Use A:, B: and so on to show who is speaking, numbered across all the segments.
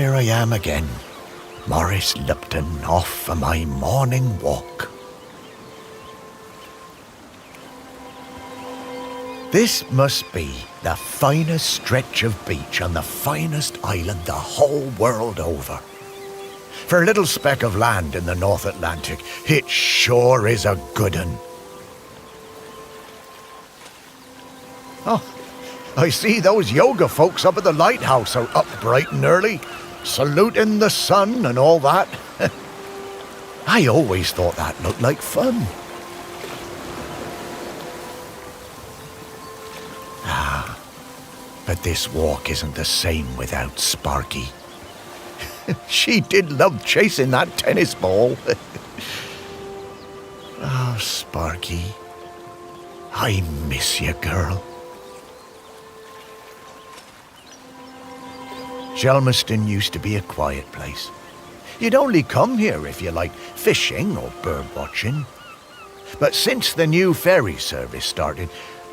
A: there I am again, Maurice Lupton, off for my morning walk. This must be the finest stretch of beach on the finest island the whole world over. For a little speck of land in the North Atlantic, it sure is a good un. Oh, I see those yoga folks up at the lighthouse are up bright and early, saluting the sun and all that. I always thought that looked like fun. But this walk isn't the same without Sparky. She did love chasing that tennis ball. Oh, Sparky, I miss you, girl. Shelmerston used to be a quiet place. You'd only come here if you liked fishing or bird watching. But since the new ferry service started,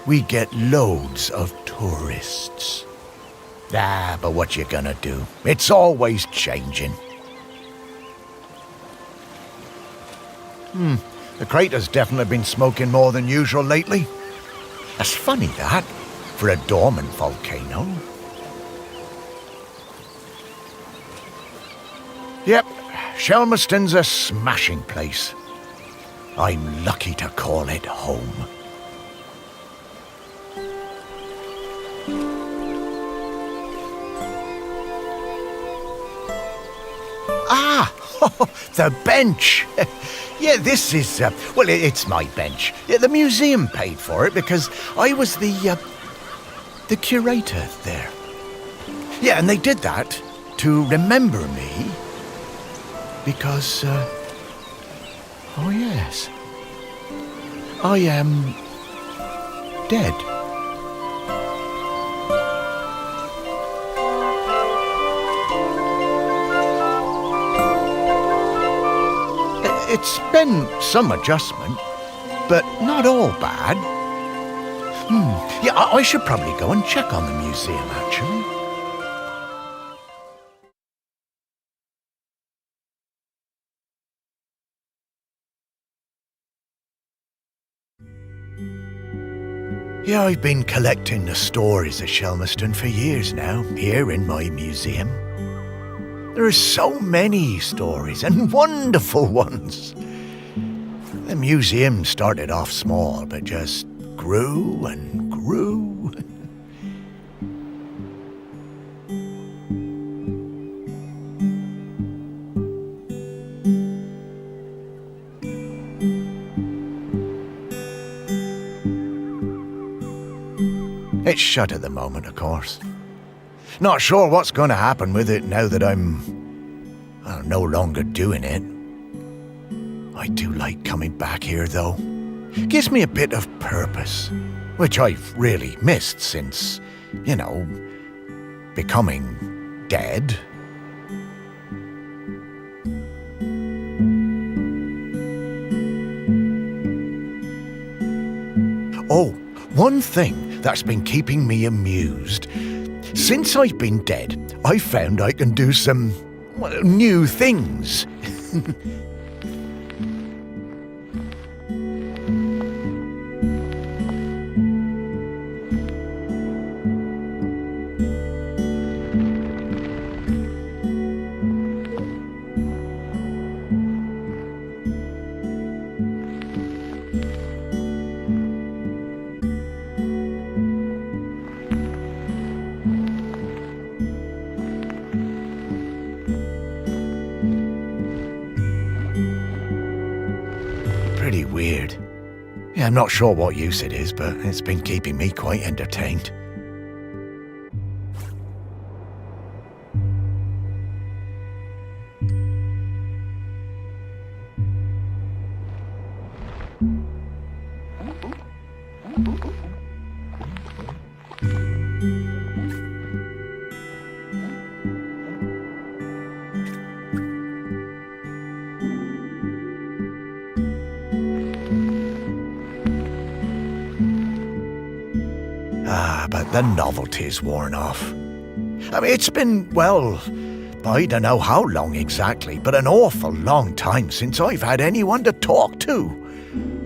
A: we get loads of tourists. But what you gonna do? It's always changing. The crater's definitely been smoking more than usual lately. That's funny, that, for a dormant volcano. Yep, Shelmerston's a smashing place. I'm lucky to call it home. The bench. Yeah, this is, well, it's my bench. Yeah, the museum paid for it because I was the curator there. Yeah, and they did that to remember me because, oh yes, I am dead. It's been some adjustment, but not all bad. Yeah, I should probably go and check on the museum, actually. Yeah, I've been collecting the stories of Shelmerston for years now, here in my museum. There are so many stories, and wonderful ones. The museum started off small, but just grew and grew. It's shut at the moment, of course. Not sure what's going to happen with it now that I'm no longer doing it. I do like coming back here, though. Gives me a bit of purpose, which I've really missed since, becoming dead. Oh, one thing that's been keeping me amused. Since I've been dead, I've found I can do some new things. Pretty weird. Yeah, I'm not sure what use it is, but it's been keeping me quite entertained. But the novelty's worn off. I mean, it's been, I don't know how long exactly, but an awful long time since I've had anyone to talk to.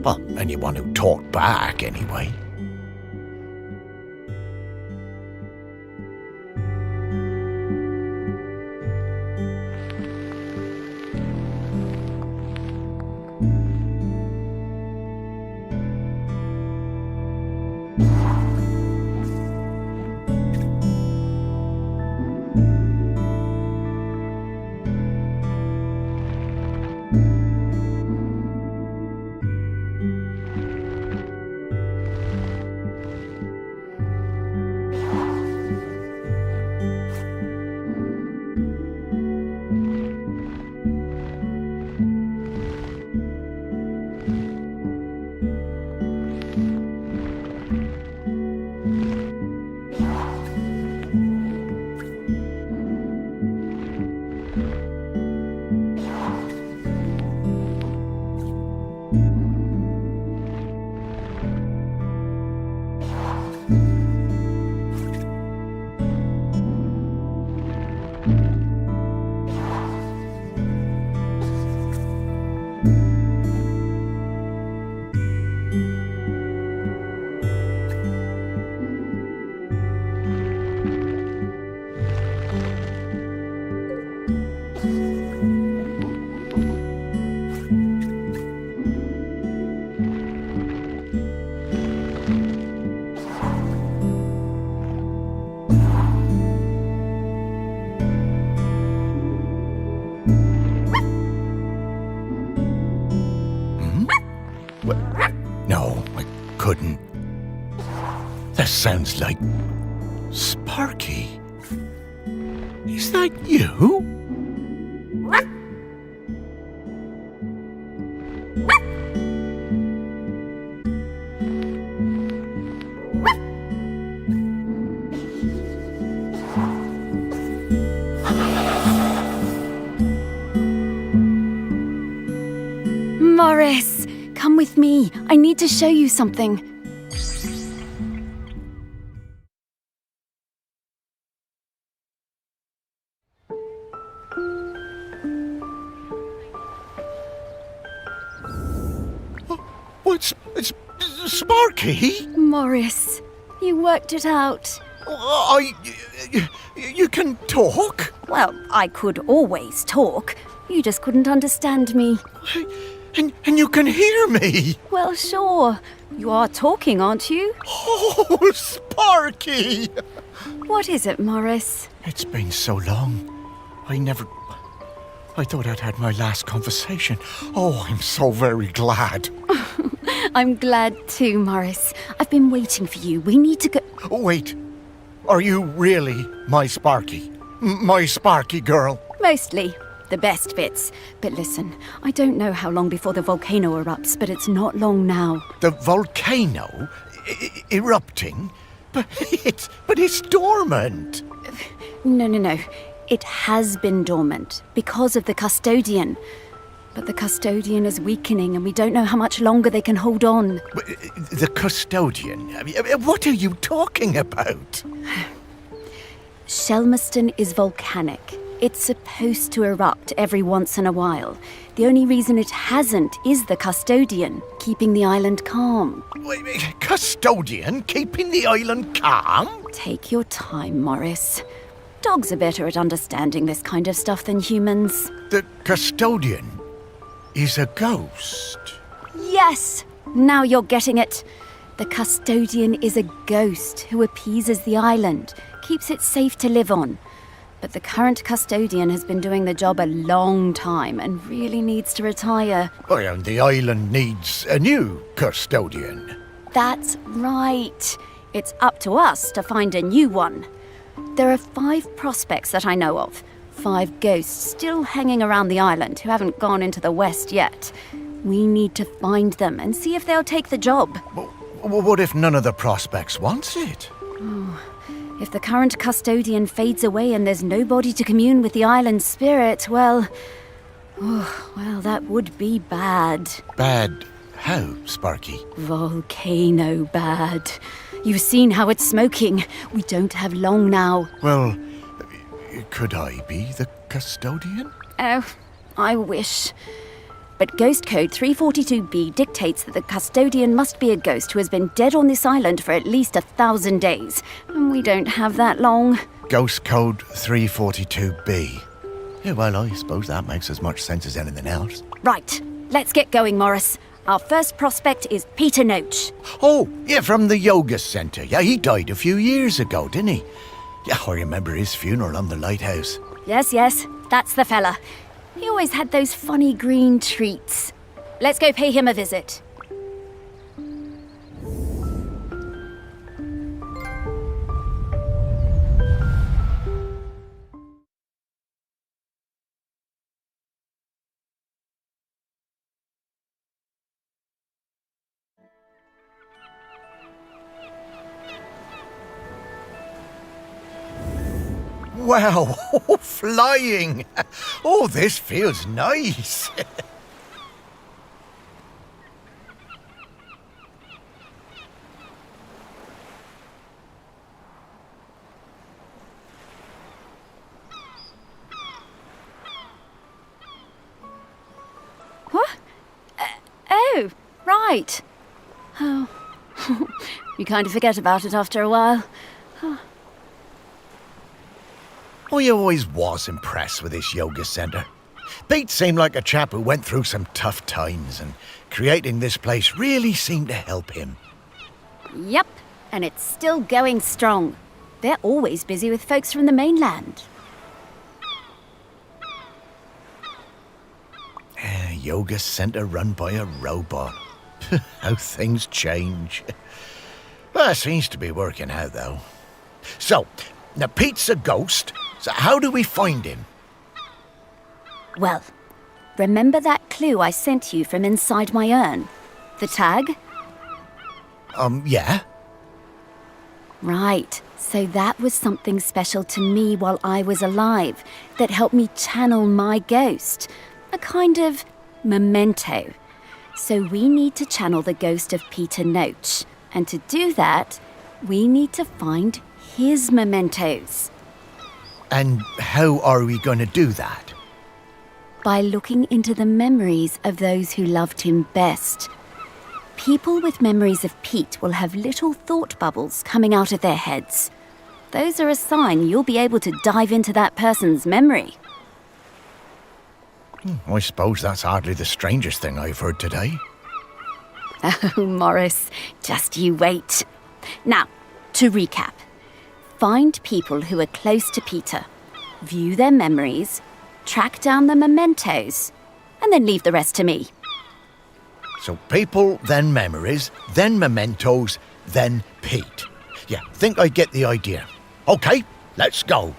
A: Well, anyone who talked back, anyway. No, I couldn't. That sounds like Sparky. Is that you?
B: Morris, come with me. I need to show you something.
A: It's Sparky?
B: Morris, you worked it out.
A: You can talk?
B: Well, I could always talk. You just couldn't understand me.
A: And you can hear me?
B: Well, sure. You are talking, aren't you?
A: Oh, Sparky!
B: What is it, Morris?
A: It's been so long. I thought I'd had my last conversation. Oh, I'm so very glad.
B: I'm glad too, Morris. I've been waiting for you. We need to go...
A: Oh, wait. Are you really my Sparky? My Sparky girl?
B: Mostly. The best bits. But listen, I don't know how long before the volcano erupts, but it's not long now.
A: The volcano? Erupting? But it's dormant.
B: No. It has been dormant because of the custodian. But the custodian is weakening and we don't know how much longer they can hold on.
A: The custodian? What are you talking about?
B: Shelmerston is volcanic. It's supposed to erupt every once in a while. The only reason it hasn't is the custodian, keeping the island calm.
A: Custodian keeping the island calm?
B: Take your time, Morris. Dogs are better at understanding this kind of stuff than humans.
A: The custodian is a ghost.
B: Yes! Now you're getting it. The custodian is a ghost who appeases the island, keeps it safe to live on. But the current custodian has been doing the job a long time and really needs to retire.
A: Well, the island needs a new custodian.
B: That's right. It's up to us to find a new one. There are 5 prospects that I know of. 5 ghosts still hanging around the island who haven't gone into the west yet. We need to find them and see if they'll take the job.
A: What if none of the prospects wants it?
B: If the current custodian fades away and there's nobody to commune with the island's spirit, well, that would be bad.
A: Bad how, Sparky?
B: Volcano bad. You've seen how it's smoking. We don't have long now.
A: Well, Could I be the custodian?
B: Oh, I wish. But Ghost Code 342B dictates that the custodian must be a ghost who has been dead on this island for at least 1,000 days. And we don't have that long.
A: Ghost Code 342B. Yeah, well, I suppose that makes as much sense as anything else.
B: Right, let's get going, Morris. Our first prospect is Peter Noach.
A: Oh, yeah, from the yoga centre. Yeah, he died a few years ago, didn't he? Yeah, I remember his funeral on the lighthouse.
B: Yes, that's the fella. He always had those funny green treats. Let's go pay him a visit.
A: Wow, flying! Oh, this feels nice.
B: What? Oh, right. Oh, you kind of forget about it after a while.
A: I always was impressed with this yoga centre. Pete seemed like a chap who went through some tough times, and creating this place really seemed to help him.
B: Yep, and it's still going strong. They're always busy with folks from the mainland.
A: Yoga centre run by a robot. How things change. Well, it seems to be working out, though. So, now Pete's a ghost, so how do we find him?
B: Well, remember that clue I sent you from inside my urn? The tag?
A: Yeah?
B: Right, so that was something special to me while I was alive that helped me channel my ghost. A kind of memento. So we need to channel the ghost of Peter Noach. And to do that, we need to find his mementos.
A: And how are we going to do that?
B: By looking into the memories of those who loved him best. People with memories of Pete will have little thought bubbles coming out of their heads. Those are a sign you'll be able to dive into that person's memory.
A: I suppose that's hardly the strangest thing I've heard today.
B: Oh, Morris, just you wait. Now, to recap. Find people who are close to Peter, view their memories, track down the mementos, and then leave the rest to me.
A: So people, then memories, then mementos, then Pete. Yeah, think I get the idea. Okay, let's go.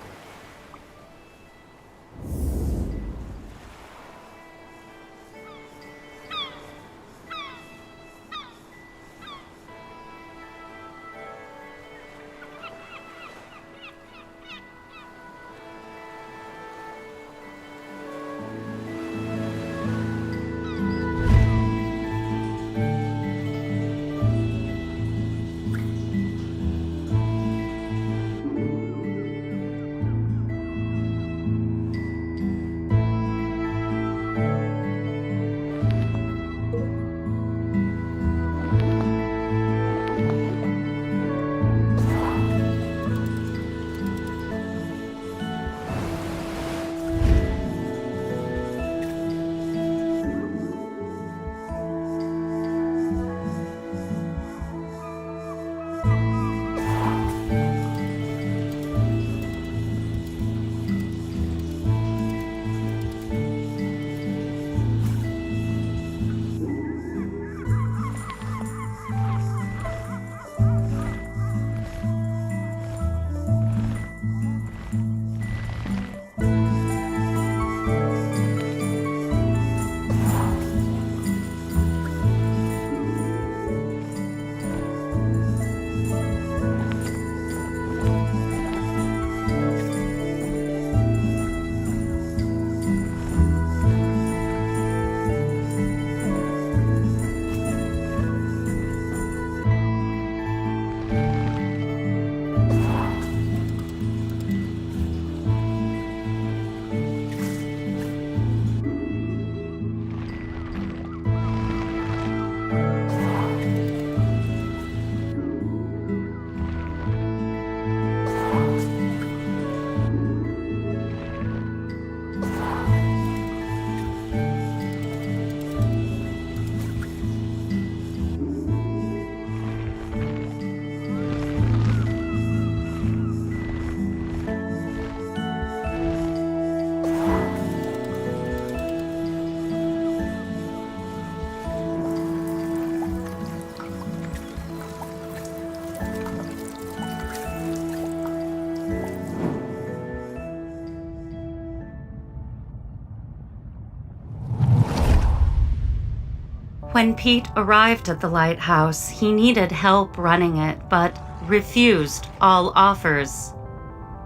C: When Pete arrived at the lighthouse, he needed help running it, but refused all offers.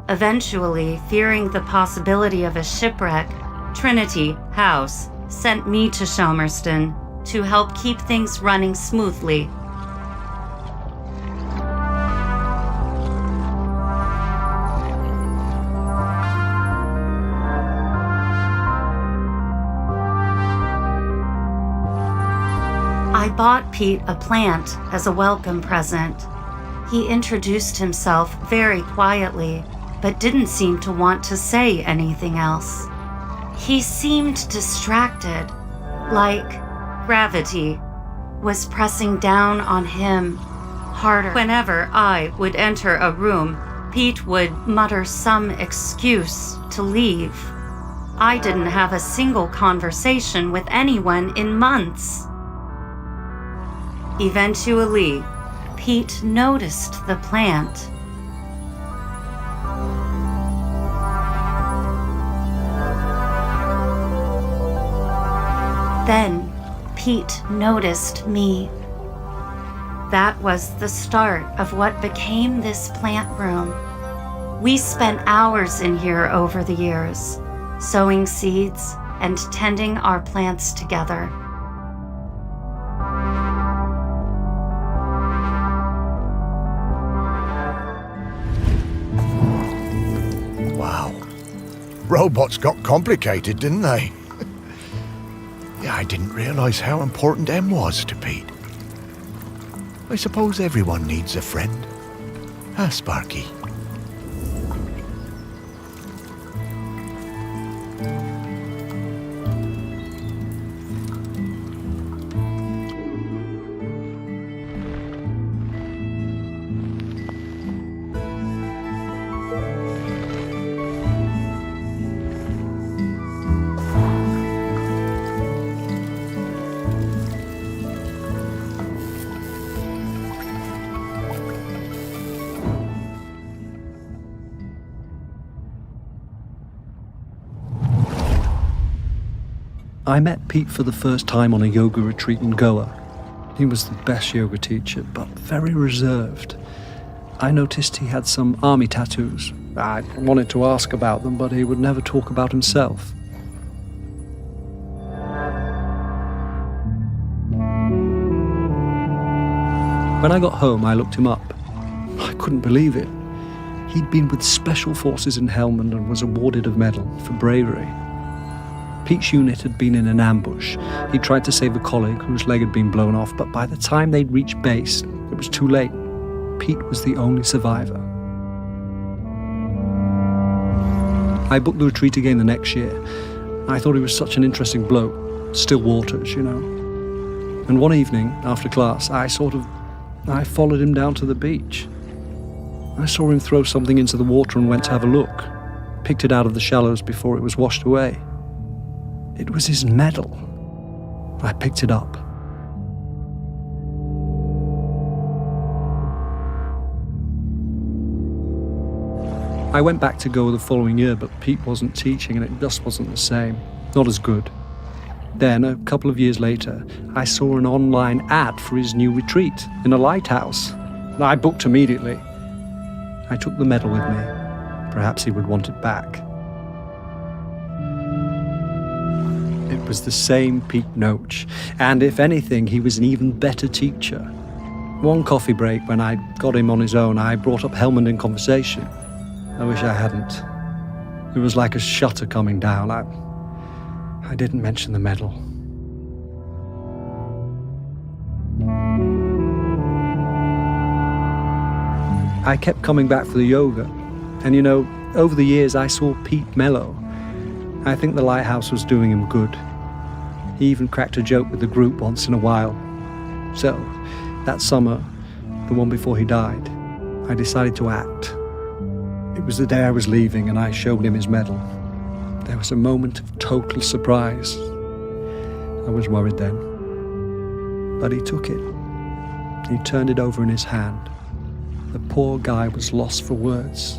C: Eventually, fearing the possibility of a shipwreck, Trinity House sent me to Shelmerston to help keep things running smoothly. I bought Pete a plant as a welcome present. He introduced himself very quietly, but didn't seem to want to say anything else. He seemed distracted, like gravity was pressing down on him harder. Whenever I would enter a room, Pete would mutter some excuse to leave. I didn't have a single conversation with anyone in months. Eventually, Pete noticed the plant. Then, Pete noticed me. That was the start of what became this plant room. We spent hours in here over the years, sowing seeds and tending our plants together.
A: Wow. Robots got complicated, didn't they? Yeah, I didn't realise how important M was to Pete. I suppose everyone needs a friend. Huh, Sparky?
D: I met Pete for the first time on a yoga retreat in Goa. He was the best yoga teacher, but very reserved. I noticed he had some army tattoos. I wanted to ask about them, but he would never talk about himself. When I got home, I looked him up. I couldn't believe it. He'd been with Special Forces in Helmand and was awarded a medal for bravery. Pete's unit had been in an ambush. He tried to save a colleague whose leg had been blown off, but by the time they'd reached base, it was too late. Pete was the only survivor. I booked the retreat again the next year. I thought he was such an interesting bloke. Still waters, you know. And one evening, after class, I followed him down to the beach. I saw him throw something into the water and went to have a look. Picked it out of the shallows before it was washed away. It was his medal. I picked it up. I went back to Goa the following year, but Pete wasn't teaching and it just wasn't the same. Not as good. Then, a couple of years later, I saw an online ad for his new retreat in a lighthouse. I booked immediately. I took the medal with me. Perhaps he would want it back. It was the same Pete Noach, and if anything, he was an even better teacher. One coffee break, when I got him on his own, I brought up Helmand in conversation. I wish I hadn't. It was like a shutter coming down. I didn't mention the medal. I kept coming back for the yoga, and you know, over the years I saw Pete mellow. I think the lighthouse was doing him good. He even cracked a joke with the group once in a while. So, that summer, the one before he died, I decided to act. It was the day I was leaving and I showed him his medal. There was a moment of total surprise. I was worried then. But he took it. He turned it over in his hand. The poor guy was lost for words.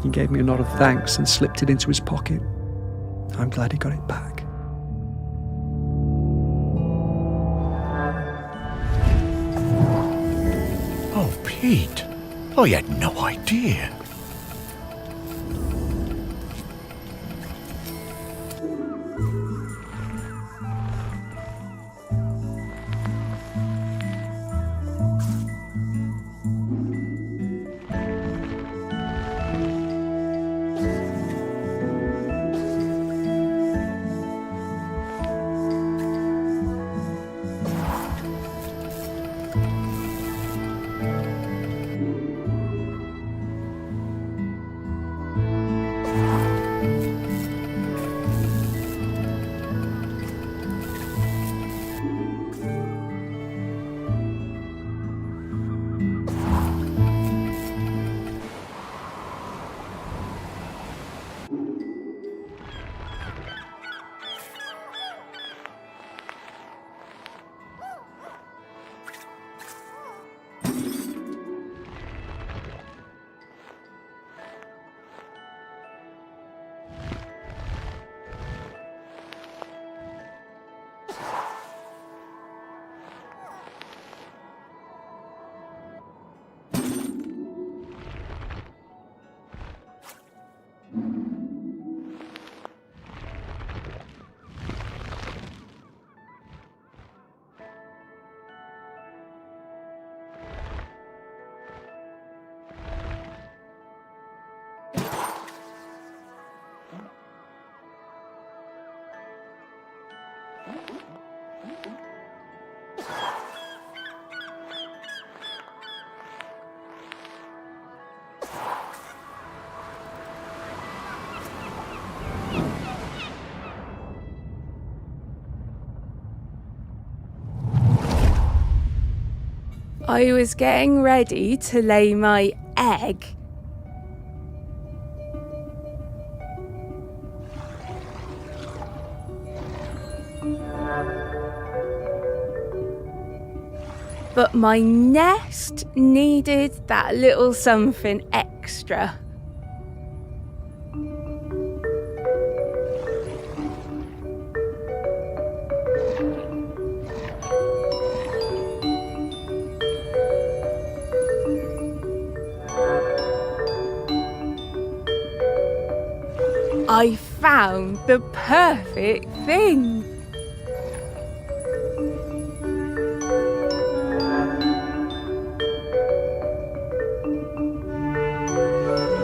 D: He gave me a nod of thanks and slipped it into his pocket. I'm glad he got it back.
A: Pete, I had no idea.
E: I was getting ready to lay my egg. But my nest needed that little something extra. I found the perfect thing.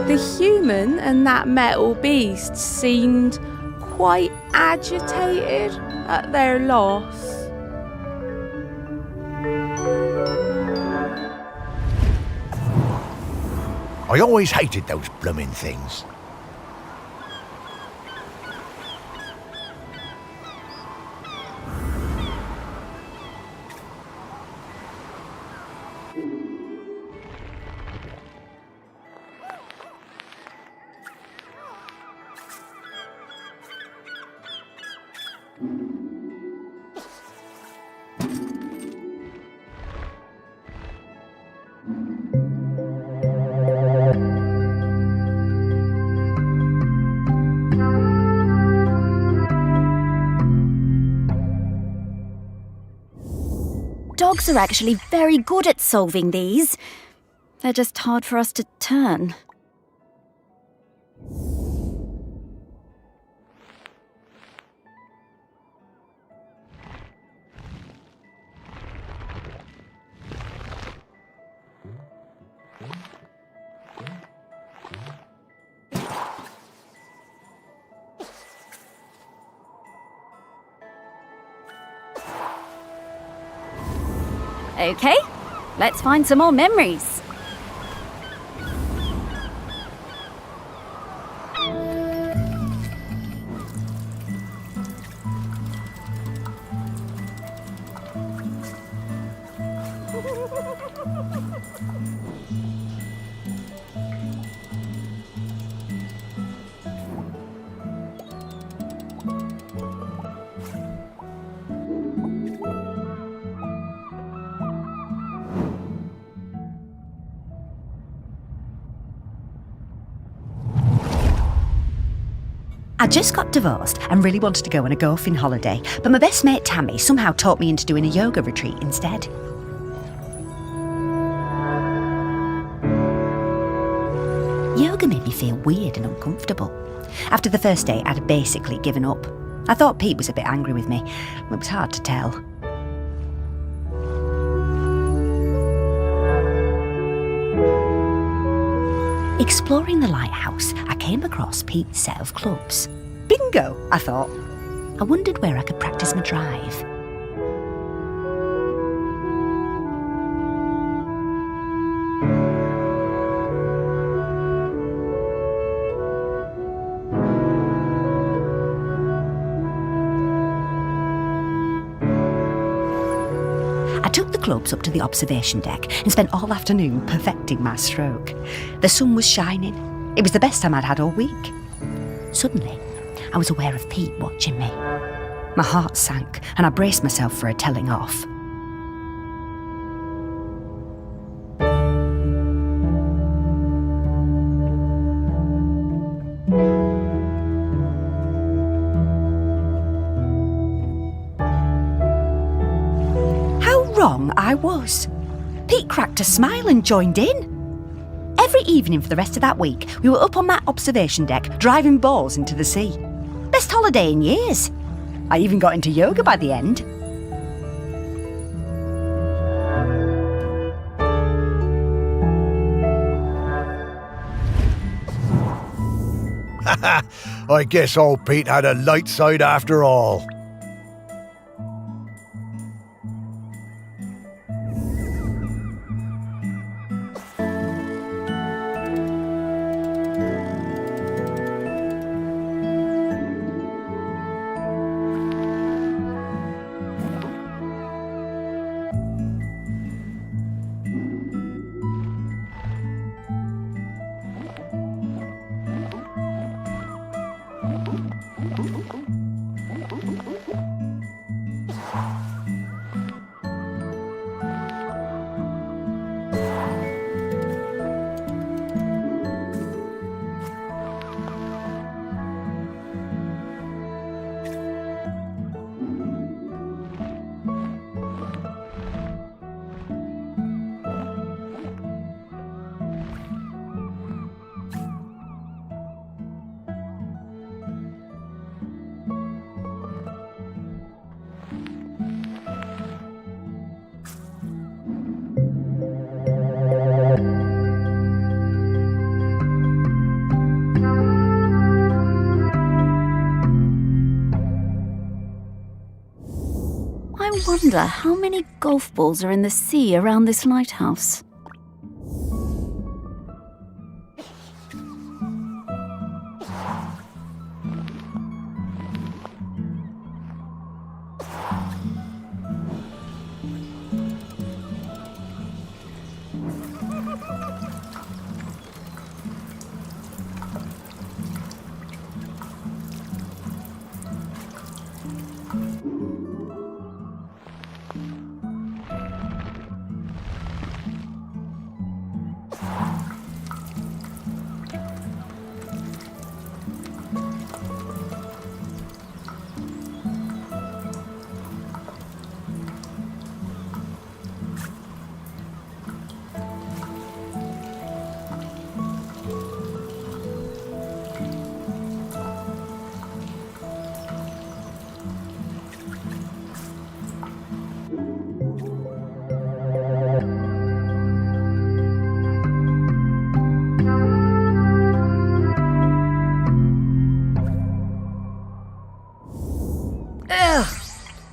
E: The human and that metal beast seemed quite agitated at their loss.
A: I always hated those blooming things.
B: Dogs are actually very good at solving these. They're just hard for us to turn. Okay, let's find some more memories.
F: I just got divorced and really wanted to go on a golfing holiday, but my best mate Tammy somehow talked me into doing a yoga retreat instead. Yoga made me feel weird and uncomfortable. After the first day, I'd basically given up. I thought Pete was a bit angry with me. It was hard to tell. Exploring the lighthouse, I came across Pete's set of clubs. Bingo, I thought. I wondered where I could practice my drive. I took the clubs up to the observation deck and spent all afternoon perfecting my stroke. The sun was shining. It was the best time I'd had all week. Suddenly, I was aware of Pete watching me. My heart sank and I braced myself for a telling off. Wrong I was. Pete cracked a smile and joined in. Every evening for the rest of that week, we were up on that observation deck, driving balls into the sea. Best holiday in years. I even got into yoga by the end.
A: I guess old Pete had a light side after all.
B: I wonder how many golf balls are in the sea around this lighthouse.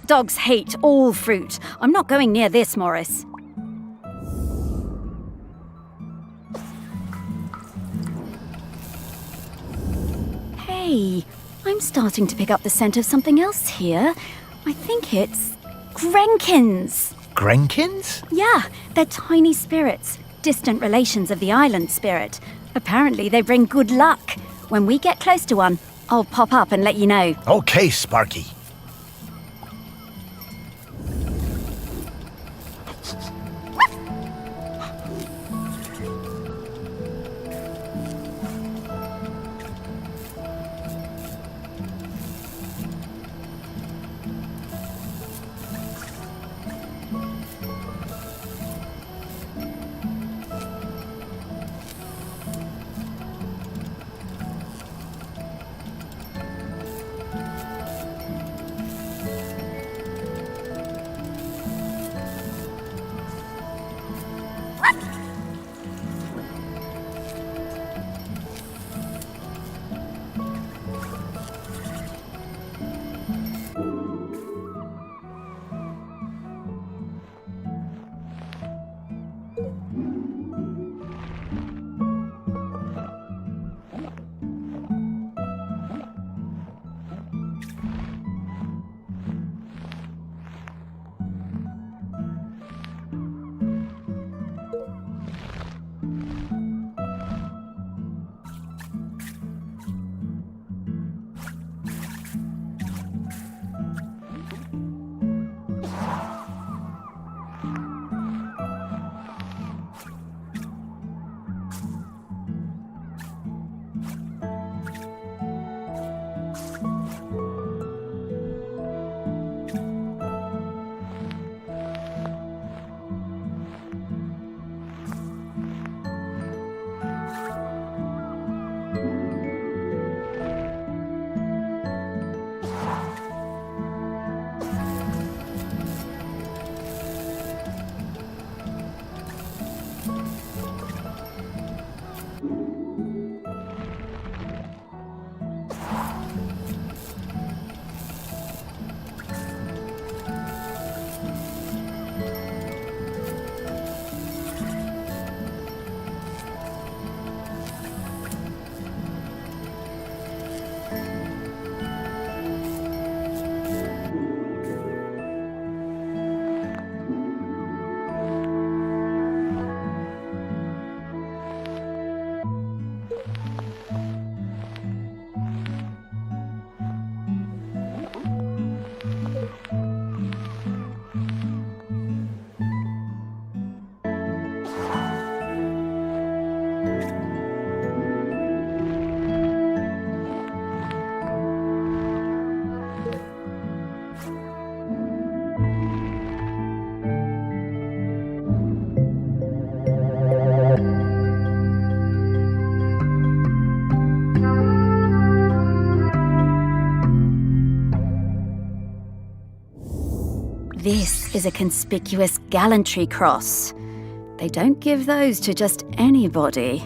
B: Dogs hate all fruit. I'm not going near this, Morris. Hey, I'm starting to pick up the scent of something else here. I think it's Grenkins.
A: Grenkins?
B: Yeah, they're tiny spirits, distant relations of the island spirit. Apparently they bring good luck. When we get close to one, I'll pop up and let you know.
A: Okay, Sparky.
B: This is a conspicuous gallantry cross. They don't give those to just anybody.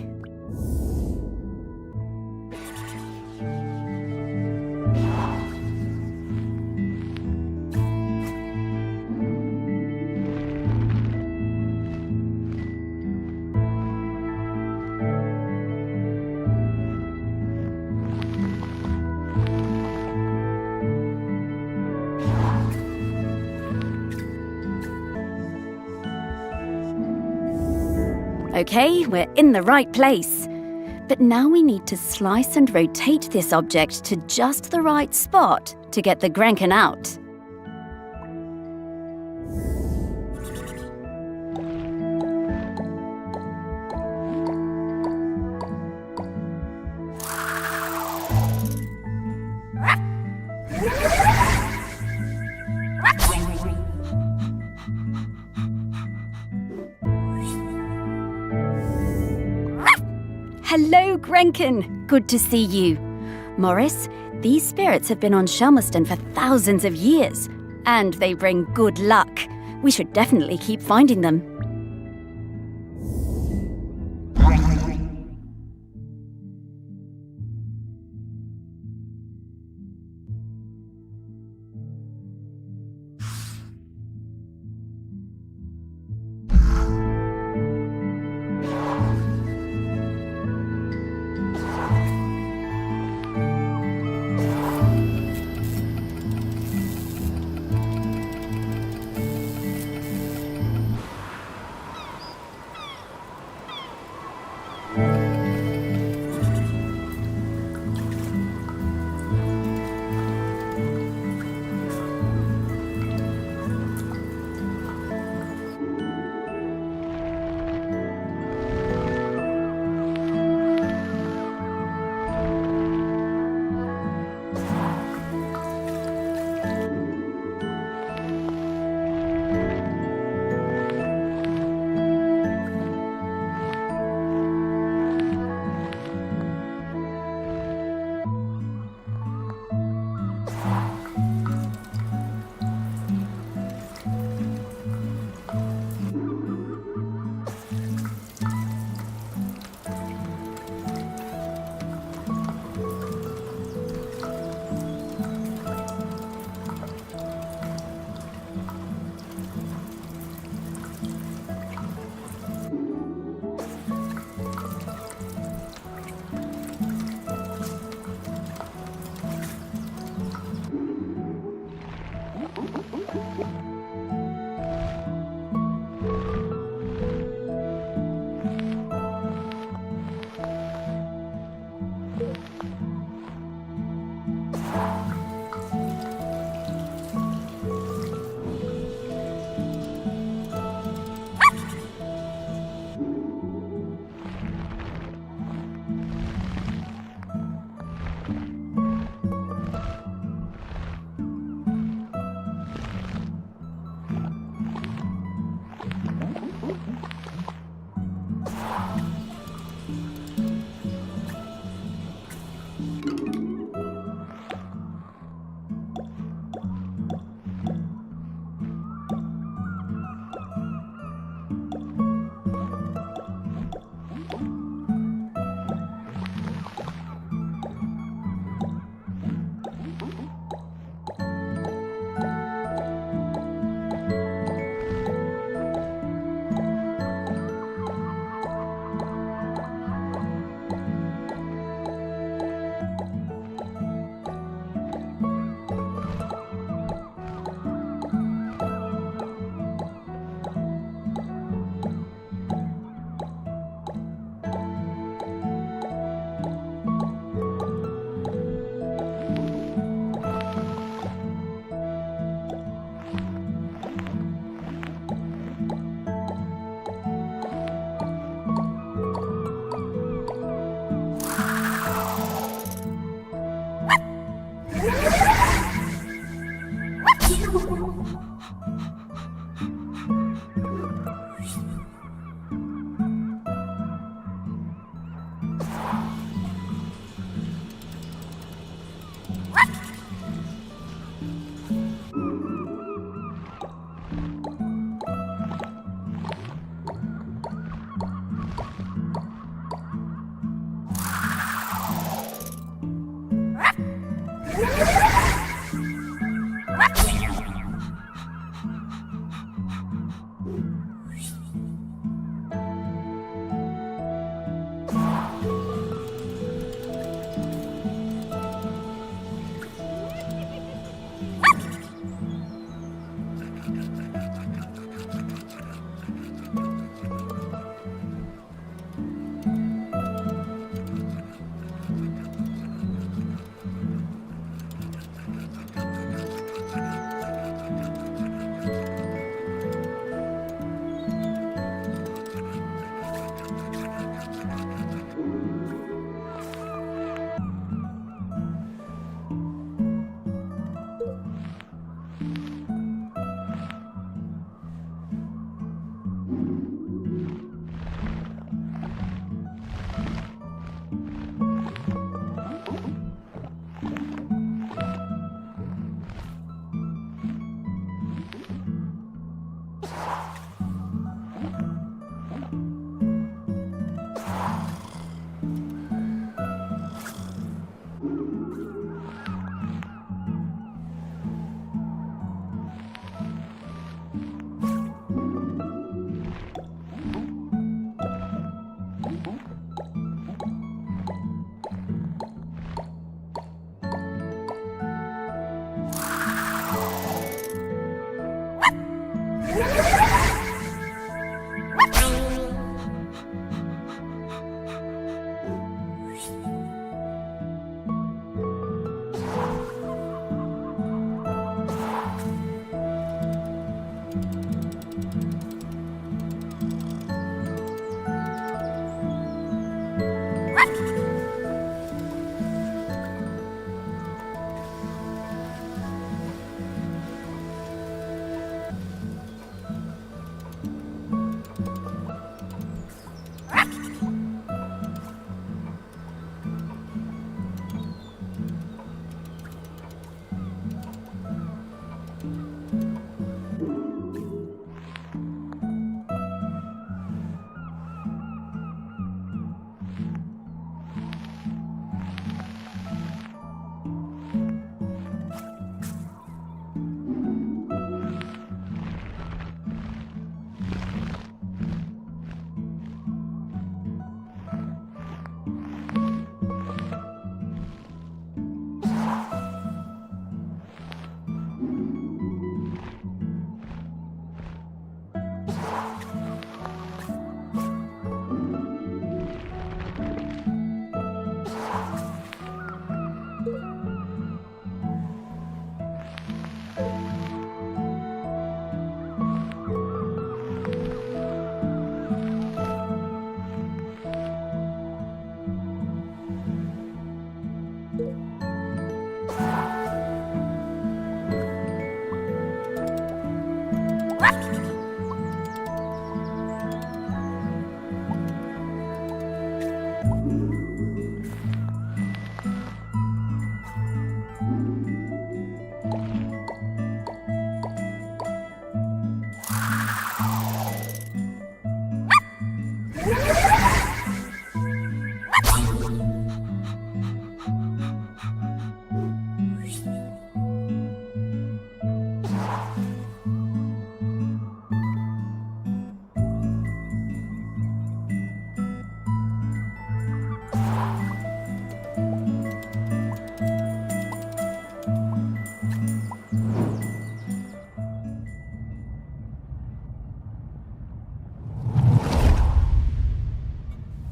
B: Okay, we're in the right place. But now we need to slice and rotate this object to just the right spot to get the Grenken out. Hello, Grenken. Good to see you. Morris, these spirits have been on Shelmerston for thousands of years, and they bring good luck. We should definitely keep finding them.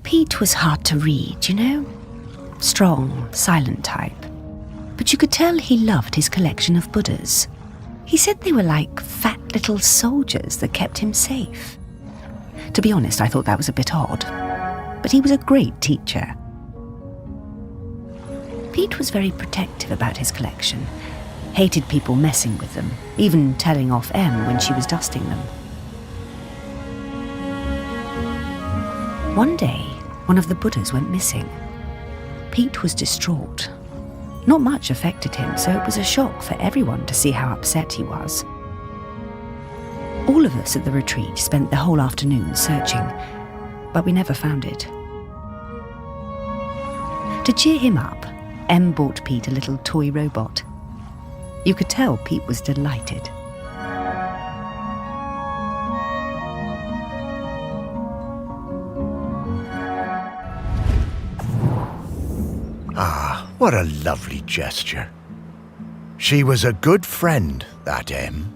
F: Pete was hard to read, you know? Strong, silent type. But you could tell he loved his collection of Buddhas. He said they were like fat little soldiers that kept him safe. To be honest, I thought that was a bit odd. But he was a great teacher. Pete was very protective about his collection. hated people messing with them, even telling off Em when she was dusting them. One day, one of the Buddhas went missing. Pete was distraught. Not much affected him, so it was a shock for everyone to see how upset he was. All of us at the retreat spent the whole afternoon searching, but we never found it. To cheer him up, Em bought Pete a little toy robot. You could tell Pete was delighted.
A: Ah, what a lovely gesture. She was a good friend, that Em.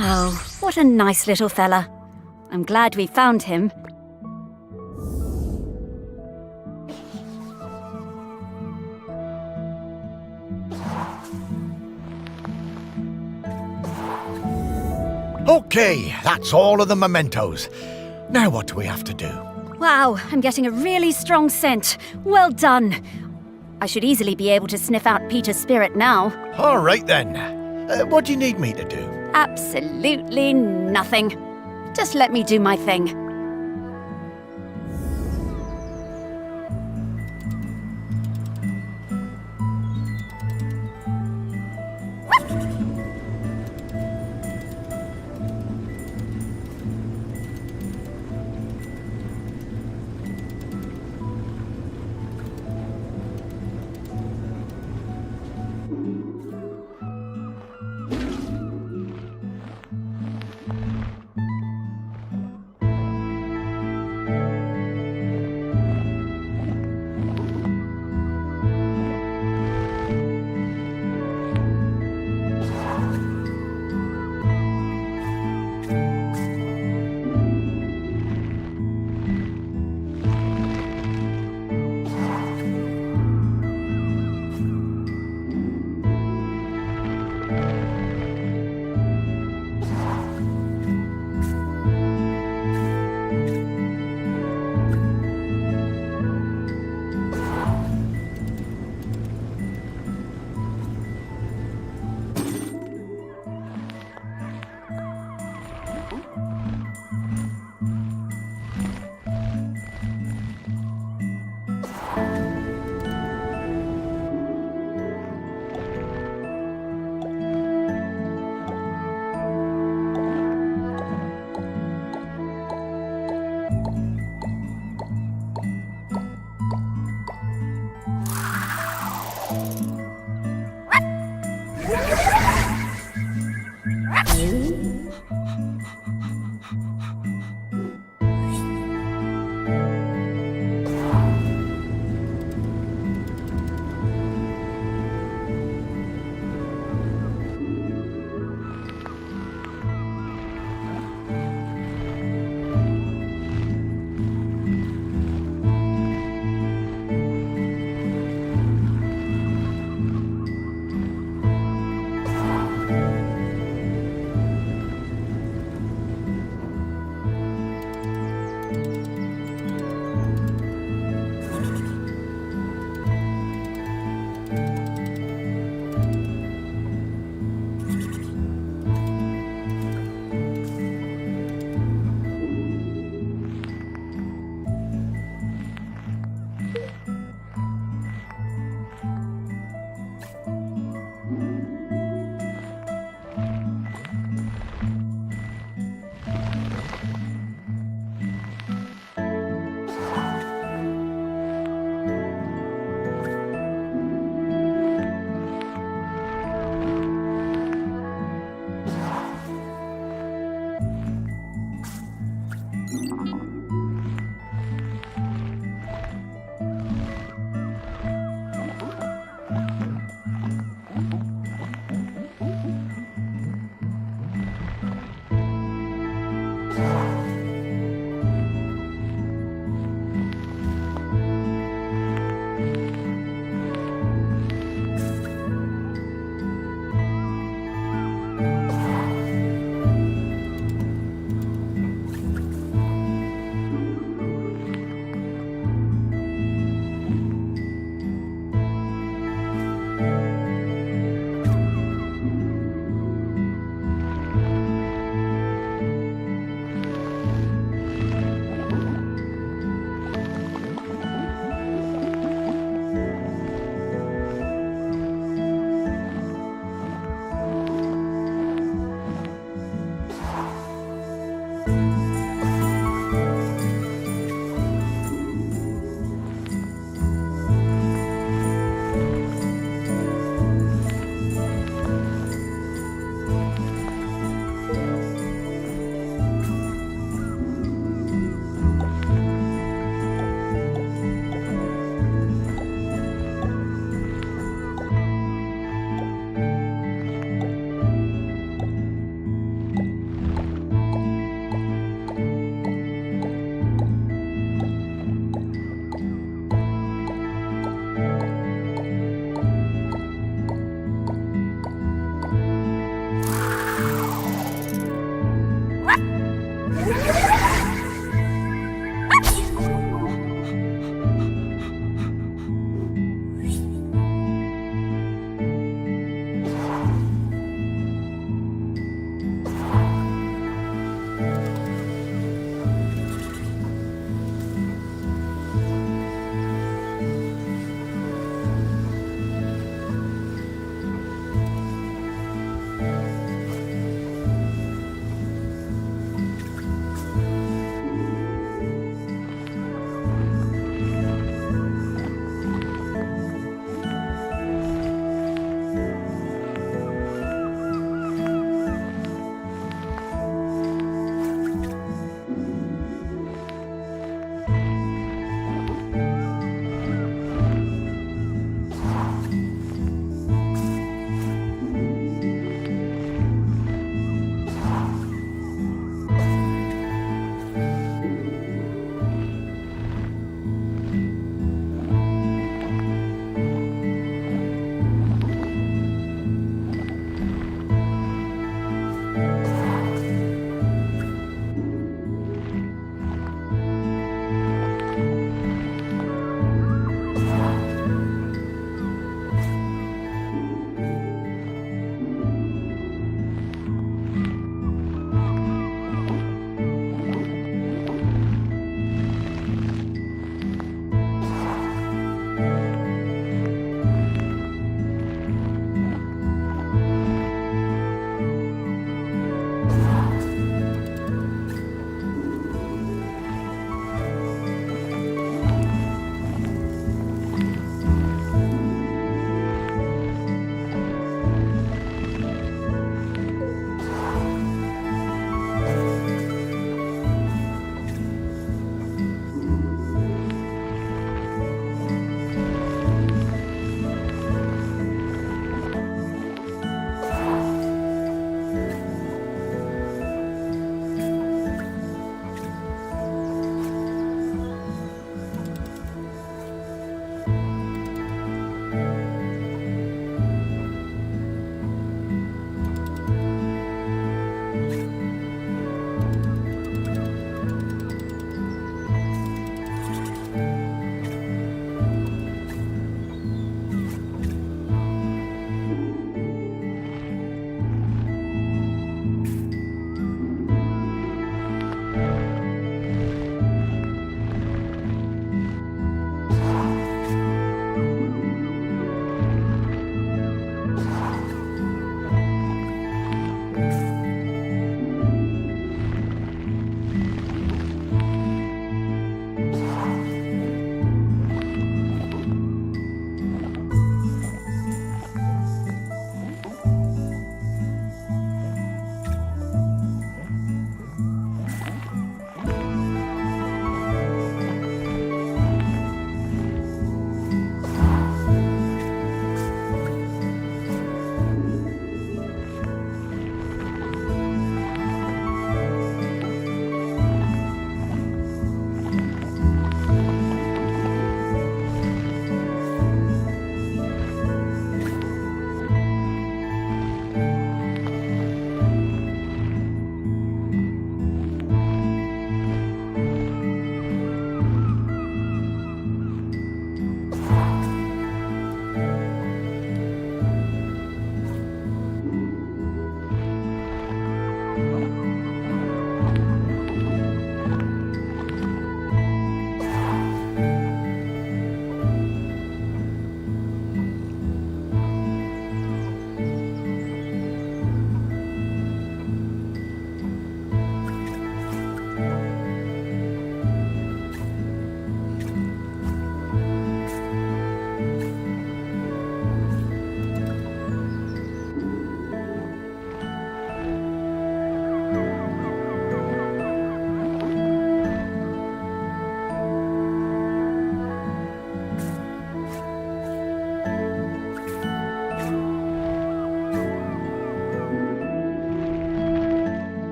B: Oh, what a nice little fella. I'm glad we found him.
A: Okay, that's all of the mementos. Now what do we have to do?
B: Wow, I'm getting a really strong scent. Well done. I should easily be able to sniff out Peter's spirit now.
A: All right then. What do you need me to do?
B: Absolutely nothing. Just let me do my thing.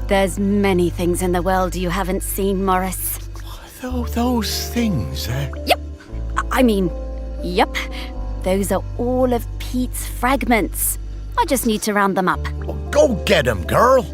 B: There's many things in the world you haven't seen, Morris.
A: Those things,
B: Yep. I mean, yep. Those are all of Pete's fragments. I just need to round them up.
A: Well, go get 'em, girl.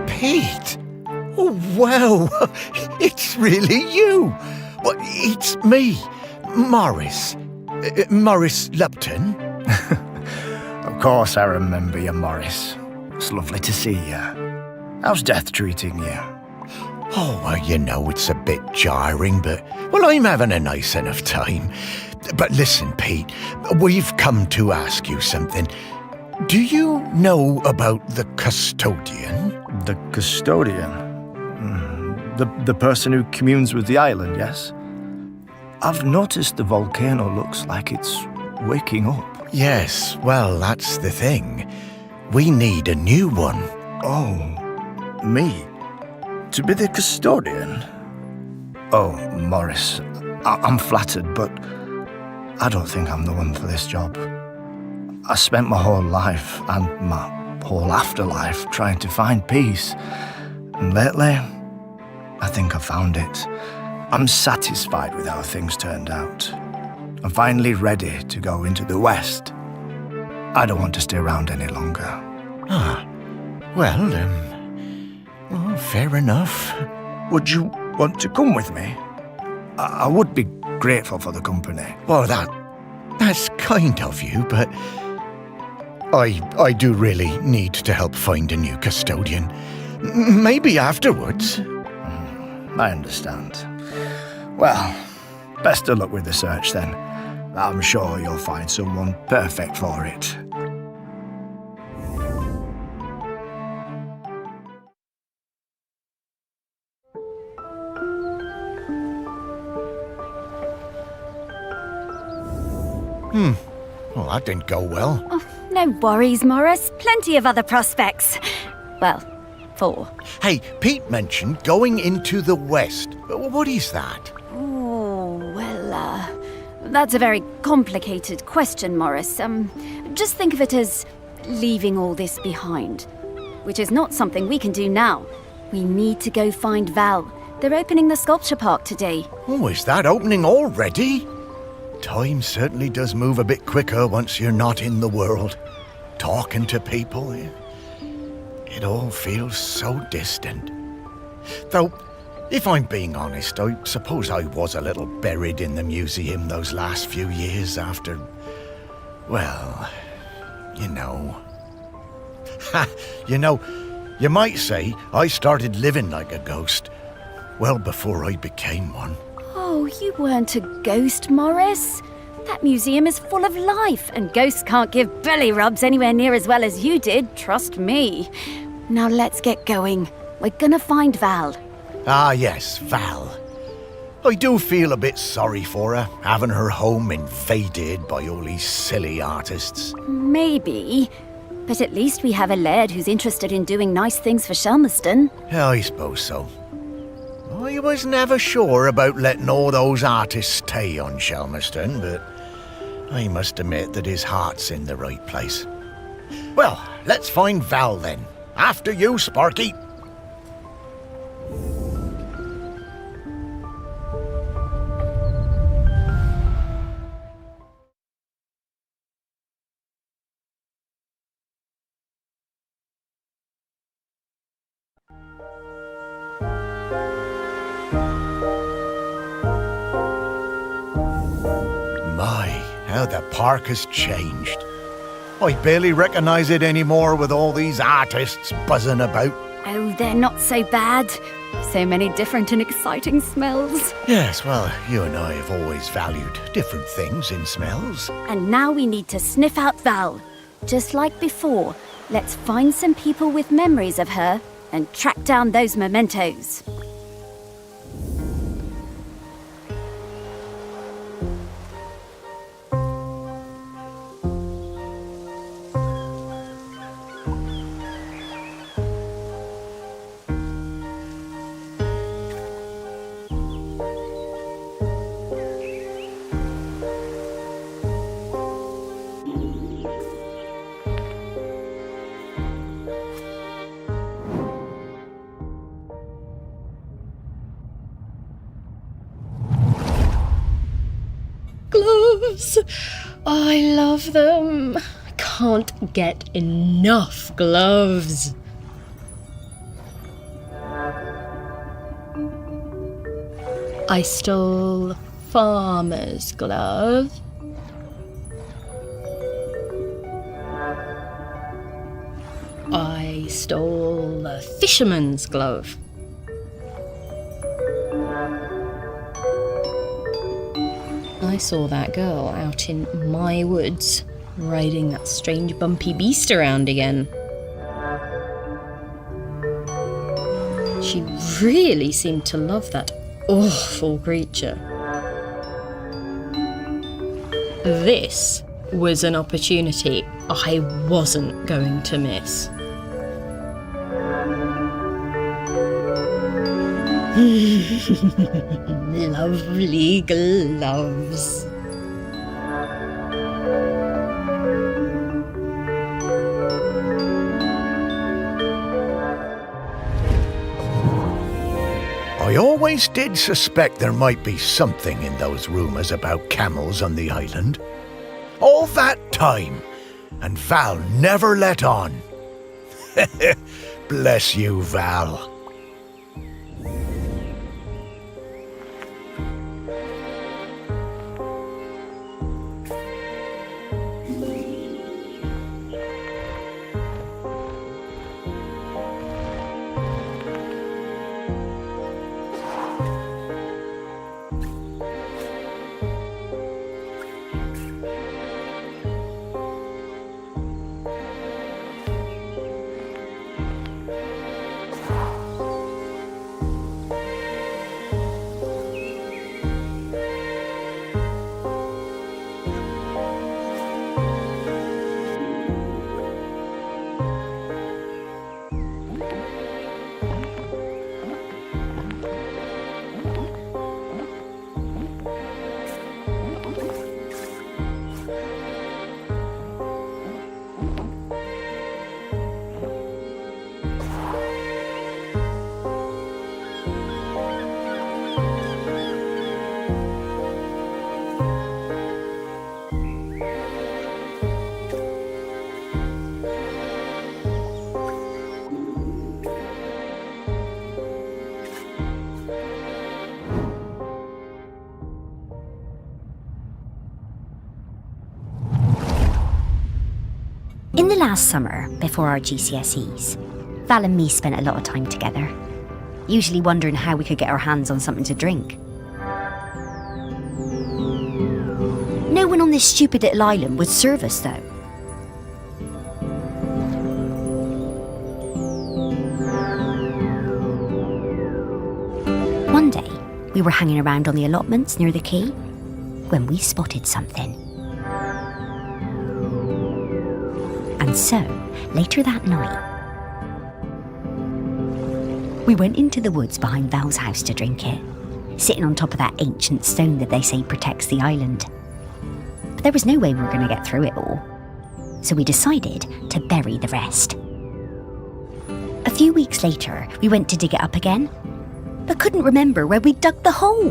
A: Pete! Oh, wow! It's really you! Well, it's me, Morris. Morris Lupton.
G: Of course I remember you, Morris. It's lovely to see you. How's death treating you?
A: Oh, well, you know, it's a bit jarring, but, well, I'm having a nice enough time. But listen, Pete, we've come to ask you something. Do you know about the custodian?
G: The custodian? The person who communes with the island, yes? I've noticed the volcano looks like it's waking up.
A: Yes, well, that's the thing. We need a new one.
G: Oh, me? To be the custodian? Oh, Morris, I'm flattered, but I don't think I'm the one for this job. I spent my whole life and my whole afterlife trying to find peace. And lately, I think I found it. I'm satisfied with how things turned out. I'm finally ready to go into the West. I don't want to stay around any longer.
A: Ah, well, fair enough.
G: Would you want to come with me? I would be grateful for the company.
A: Well, that's kind of you, but I do really need to help find a new custodian. Maybe afterwards.
G: I understand. Well, best of luck with the search then. I'm sure you'll find someone perfect for it.
A: Well, that didn't go well.
B: Oh, no worries, Morris. Plenty of other prospects. Well, 4.
A: Hey, Pete mentioned going into the West. What is that?
B: Oh, well, that's a very complicated question, Morris. Just think of it as leaving all this behind, which is not something we can do now. We need to go find Val. They're opening the sculpture park today.
A: Oh, is that opening already? Time certainly does move a bit quicker once you're not in the world. Talking to people, it all feels so distant. Though, if I'm being honest, I suppose I was a little buried in the museum those last few years after, well, you know. You might say I started living like a ghost well before I became one.
B: Oh, you weren't a ghost, Morris. That museum is full of life, and ghosts can't give belly rubs anywhere near as well as you did, trust me. Now let's get going. We're gonna find Val.
A: Ah, yes, Val. I do feel a bit sorry for her, having her home invaded by all these silly artists.
B: Maybe, but at least we have a laird who's interested in doing nice things for Shelmerston.
A: Yeah, I suppose so. I was never sure about letting all those artists stay on Shelmerston, but I must admit that his heart's in the right place. Well, let's find Val then. After you, Sparky. My, how the park has changed. I barely recognise it anymore with all these artists buzzing about.
B: Oh, they're not so bad. So many different and exciting smells.
A: Yes, well, you and I have always valued different things in smells.
B: And now we need to sniff out Val. Just like before, let's find some people with memories of her and track down those mementos.
H: Gloves! I love them. I can't get enough gloves. I stole a farmer's glove. I stole a fisherman's glove. I saw that girl out in my woods, riding that strange bumpy beast around again. She really seemed to love that awful creature. This was an opportunity I wasn't going to miss. Lovely gloves.
A: I always did suspect there might be something in those rumours about camels on the island. All that time, and Val never let on. Bless you, Val.
F: In the last summer, before our GCSEs, Val and me spent a lot of time together, usually wondering how we could get our hands on something to drink. No one on this stupid little island would serve us, though. One day, we were hanging around on the allotments near the quay when we spotted something. And so, later that night, we went into the woods behind Val's house to drink it, sitting on top of that ancient stone that they say protects the island. But there was no way we were going to get through it all. so we decided to bury the rest. A few weeks later, we went to dig it up again, but couldn't remember where we dug the hole.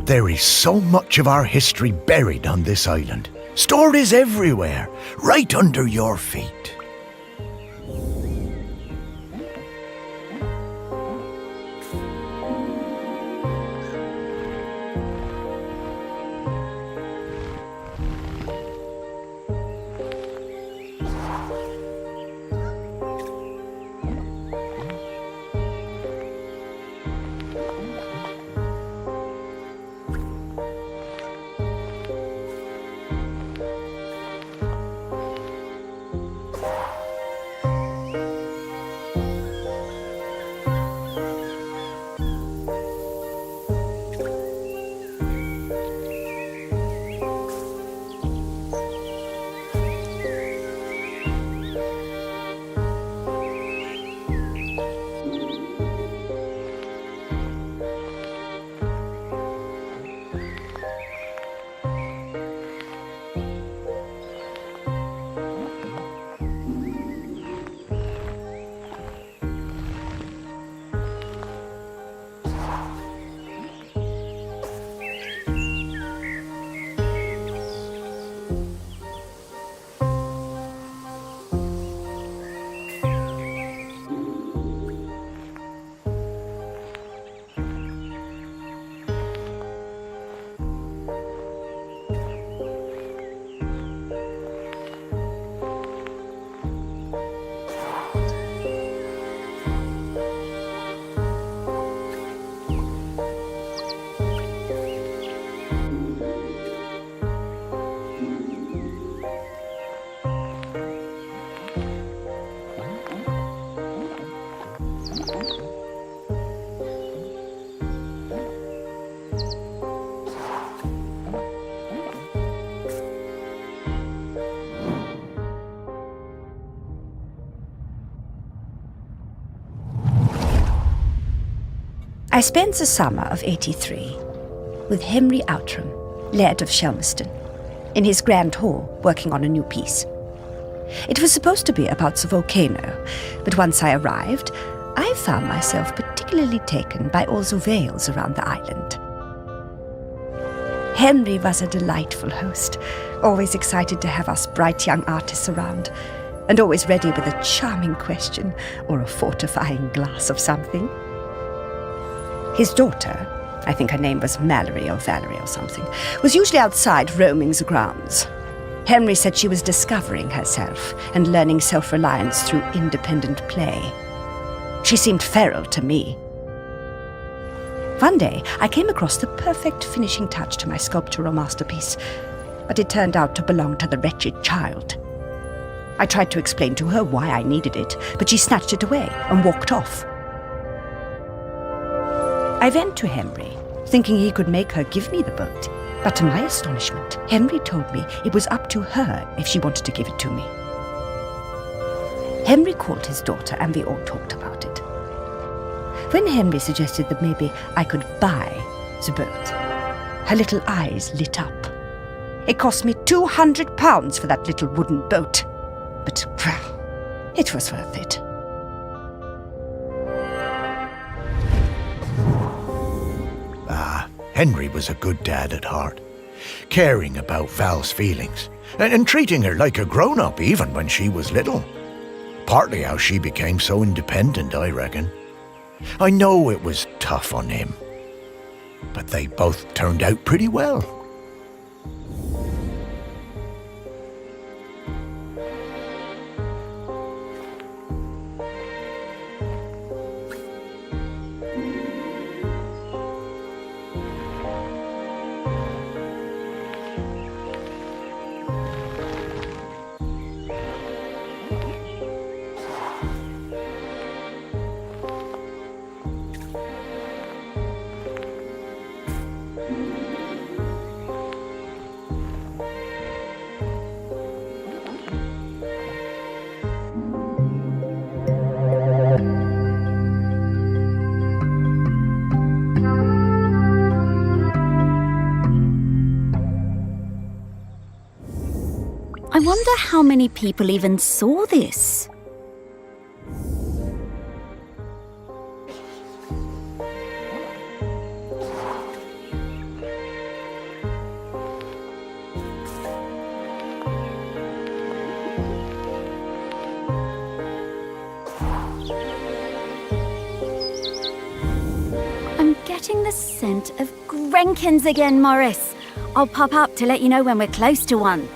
A: There is so much of our history buried on this island. Stories everywhere, right under your feet.
F: I spent the summer of '83 with Henry Outram, Laird of Shelmerston, in his grand hall working on a new piece. It was supposed to be about the volcano, but once I arrived, I found myself particularly taken by all the vales around the island. Henry was a delightful host, always excited to have us bright young artists around, and always ready with a charming question or a fortifying glass of something. His daughter, I think her name was Mallory or Valerie or something, was usually outside roaming the grounds. Henry said she was discovering herself and learning self-reliance through independent play. She seemed feral to me. One day, I came across the perfect finishing touch to my sculptural masterpiece, but it turned out to belong to the wretched child. I tried to explain to her why I needed it, but she snatched it away and walked off. I went to Henry, thinking he could make her give me the boat, but to my astonishment, Henry told me it was up to her if she wanted to give it to me. Henry called his daughter and we all talked about it. When Henry suggested that maybe I could buy the boat, her little eyes lit up. It cost me £200 for that little wooden boat, but well, it was worth it.
A: Henry was a good dad at heart, caring about Val's feelings, and treating her like a grown-up even when she was little. Partly how she became so independent, I reckon. I know it was tough on him, but they both turned out pretty well.
B: wonder how many people even saw this. I'm getting the scent of Grenkins again, Morris. I'll pop up to let you know when we're close to one.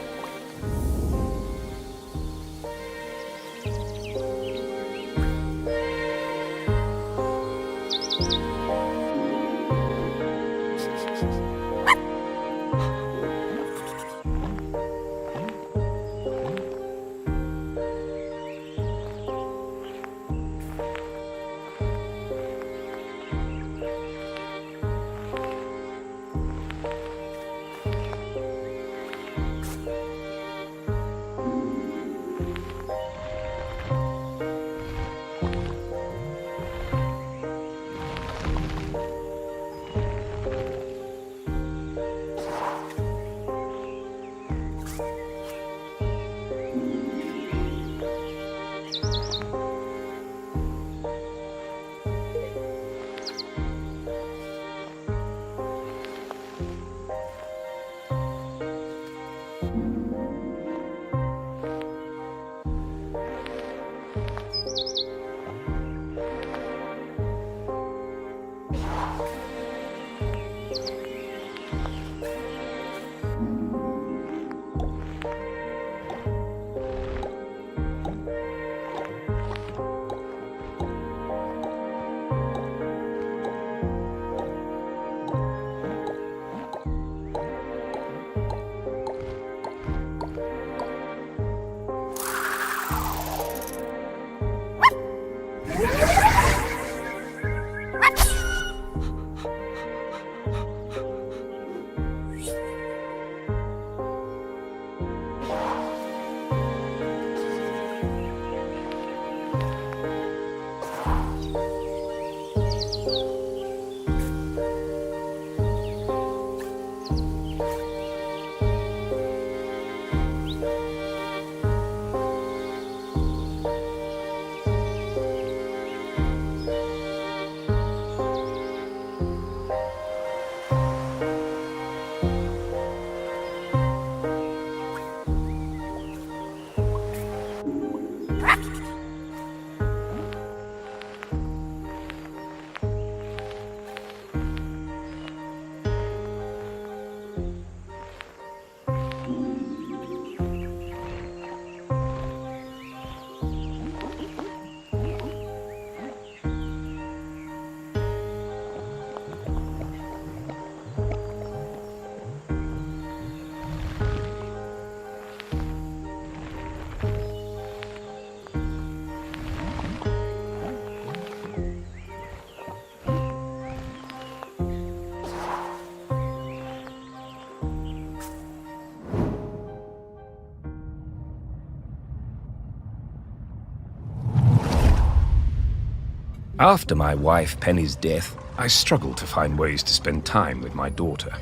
I: After my wife Penny's death, I struggled to find ways to spend time with my daughter.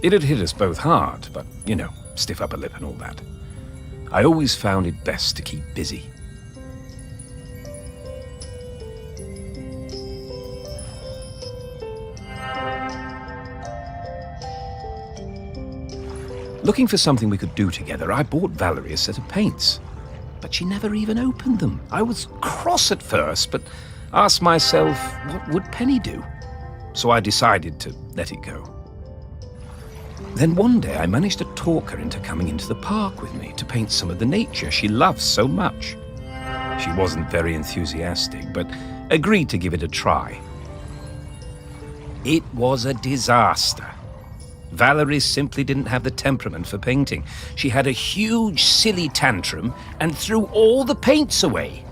I: It had hit us both hard, but, you know, stiff upper lip and all that. I always found it best to keep busy. Looking for something we could do together, I bought Valerie a set of paints. But she never even opened them. I was cross at first, but asked myself, what would Penny do? So I decided to let it go. Then one day I managed to talk her into coming into the park with me to paint some of the nature she loves so much. She wasn't very enthusiastic, but agreed to give it a try. It was a disaster. Valerie simply didn't have the temperament for painting. She had a huge, silly tantrum and threw all the paints away.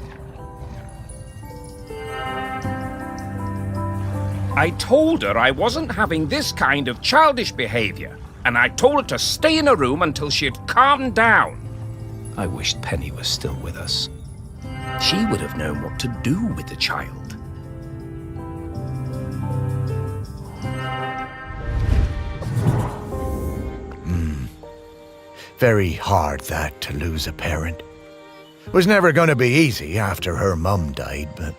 I: I told her I wasn't having this kind of childish behavior, and I told her to stay in her room until she had calmed down. I wished Penny was still with us. She would have known what to do with the child.
A: Very hard, that, to lose a parent. Was never going to be easy after her mum died, but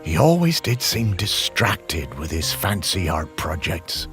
A: he always did seem distracted with his fancy art projects.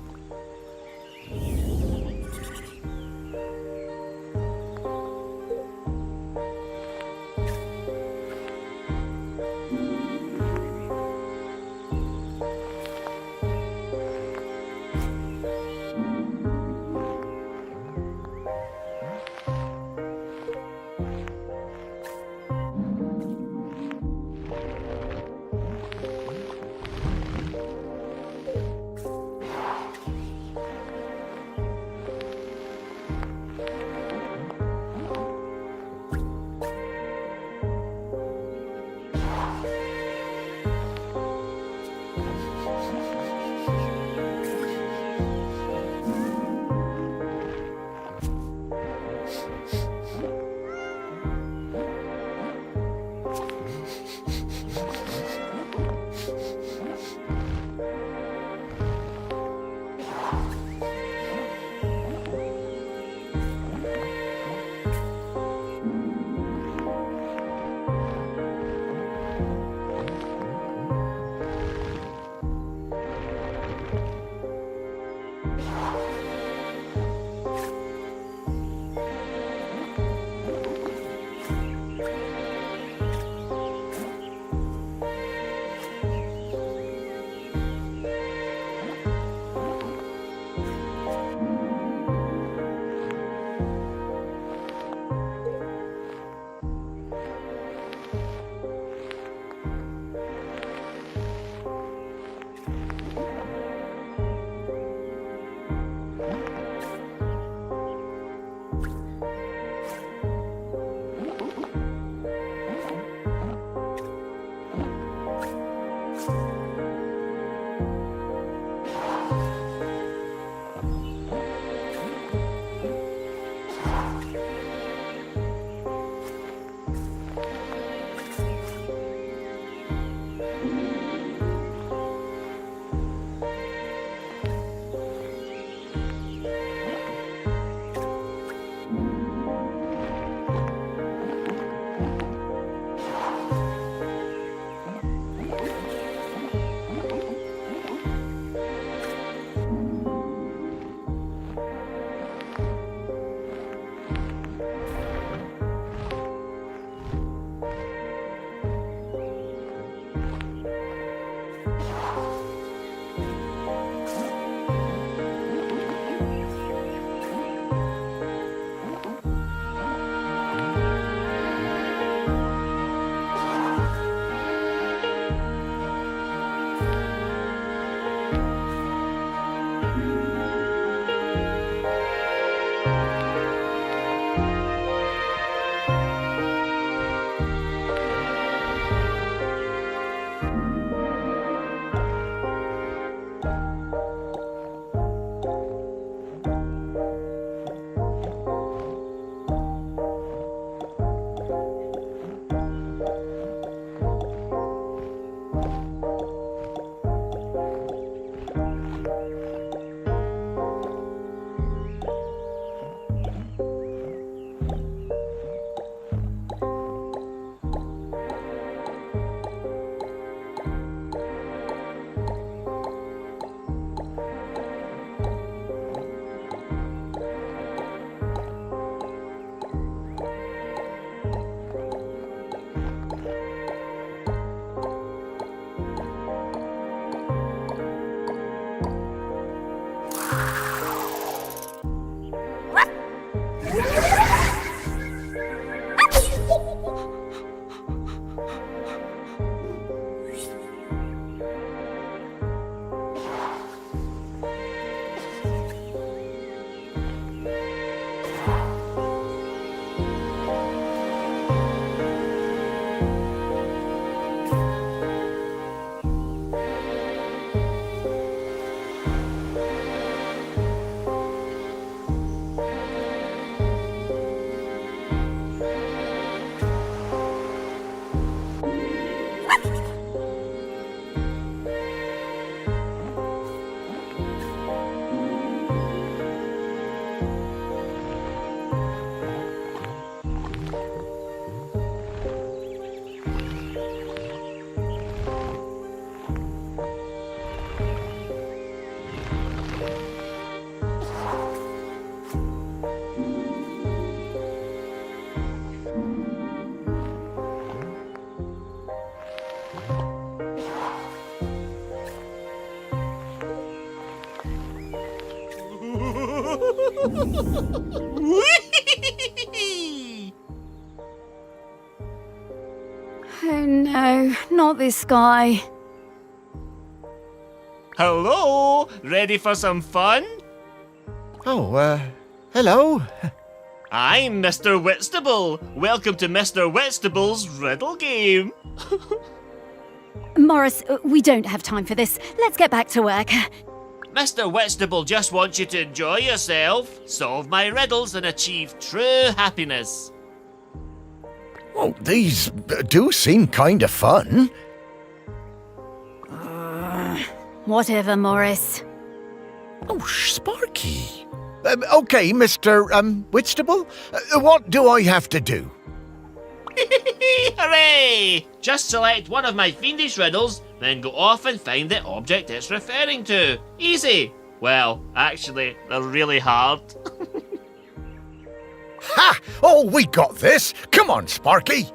B: Oh no, not this guy.
J: Hello, ready for some fun?
A: Oh, hello.
J: I'm Mr. Whitstable. Welcome to Mr. Whitstable's riddle game.
B: Morris, we don't have time for this. Let's get back to work.
J: Mr. Whitstable just wants you to enjoy yourself, solve my riddles, and achieve true happiness.
A: Oh, these do seem kind of fun.
B: Whatever, Morris.
A: Oh, Sparky. Okay, Mr. Whitstable, what do I have to do?
J: Hooray! Just select one of my fiendish riddles, then go off and find the object it's referring to. Easy. Well, actually, they're really hard.
A: Ha! Oh, we got this. Come on, Sparky.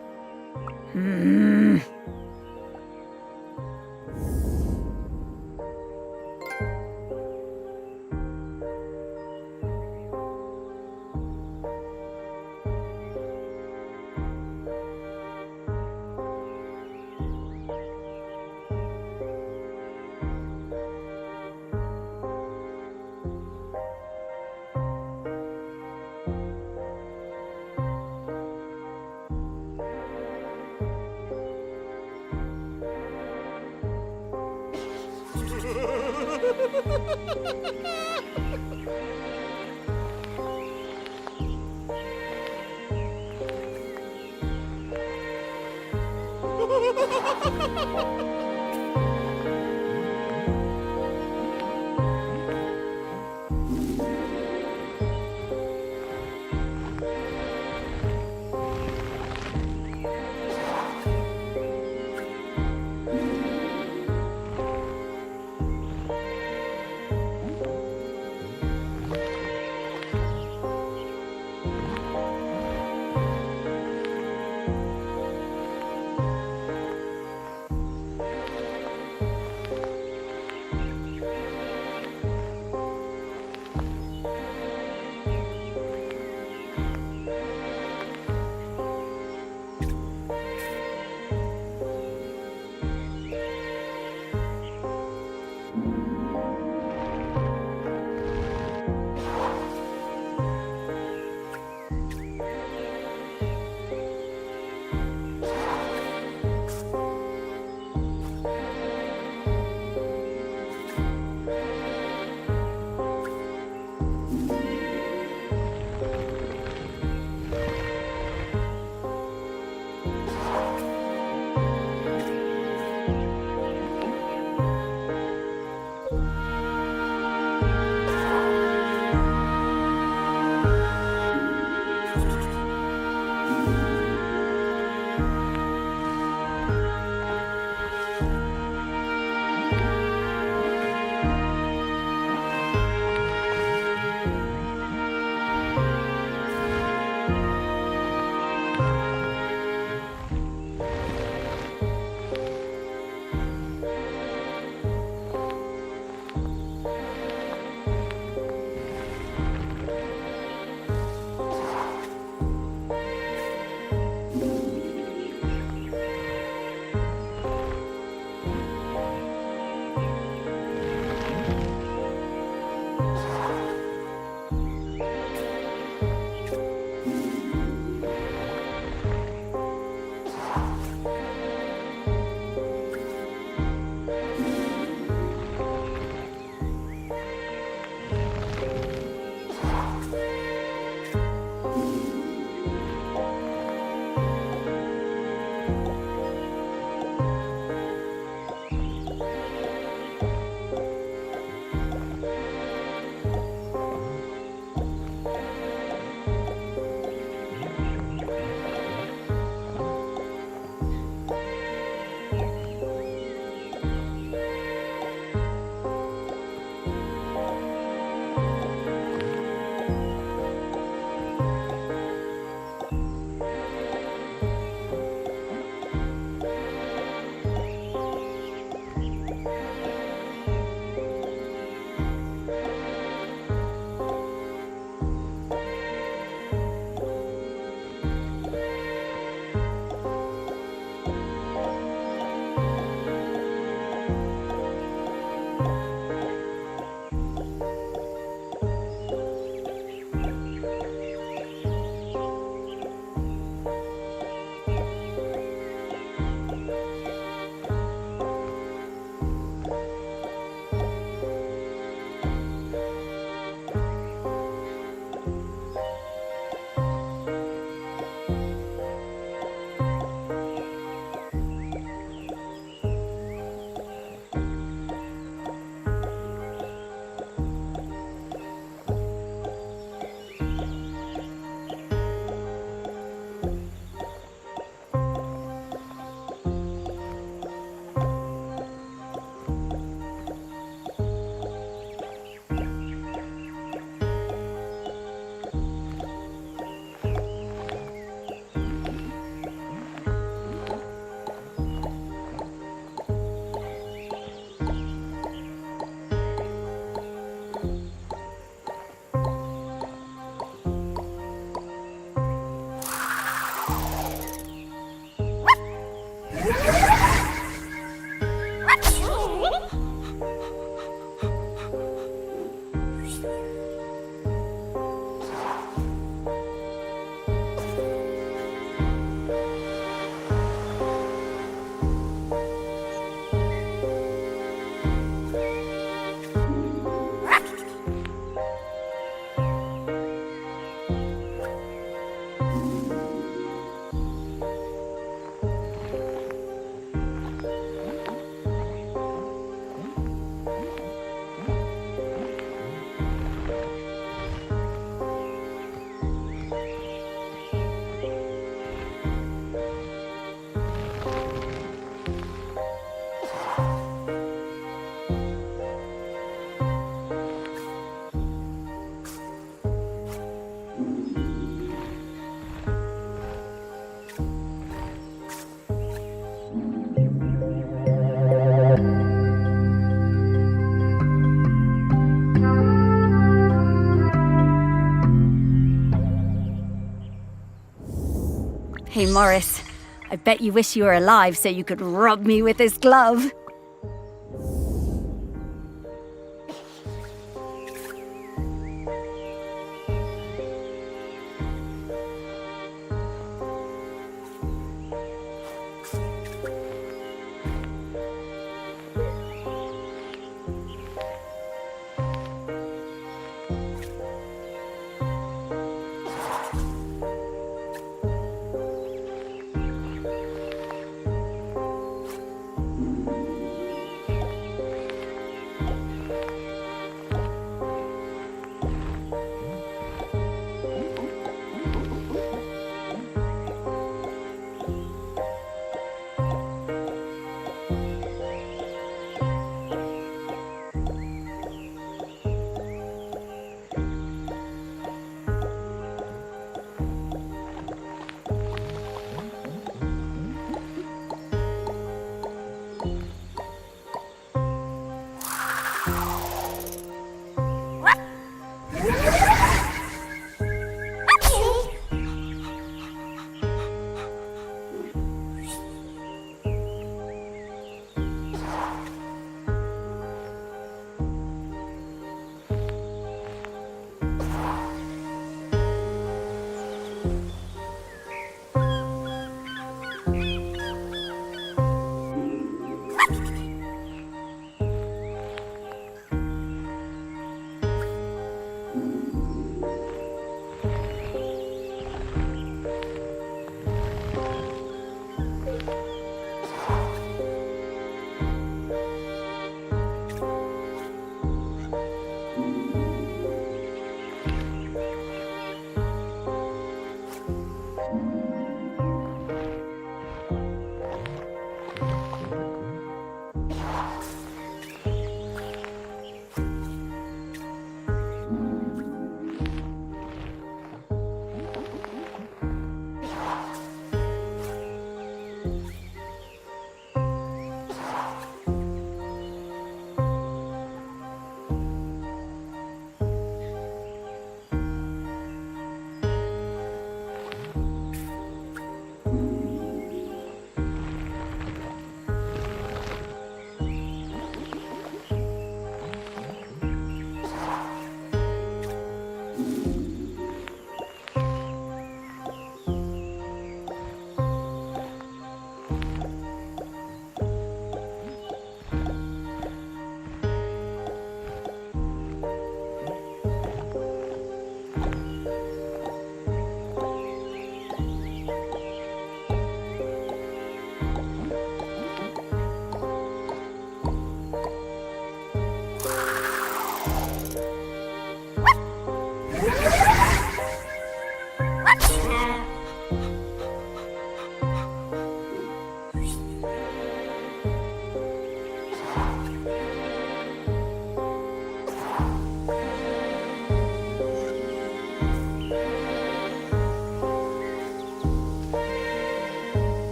B: Hey, Morris, I bet you wish you were alive so you could rub me with this glove.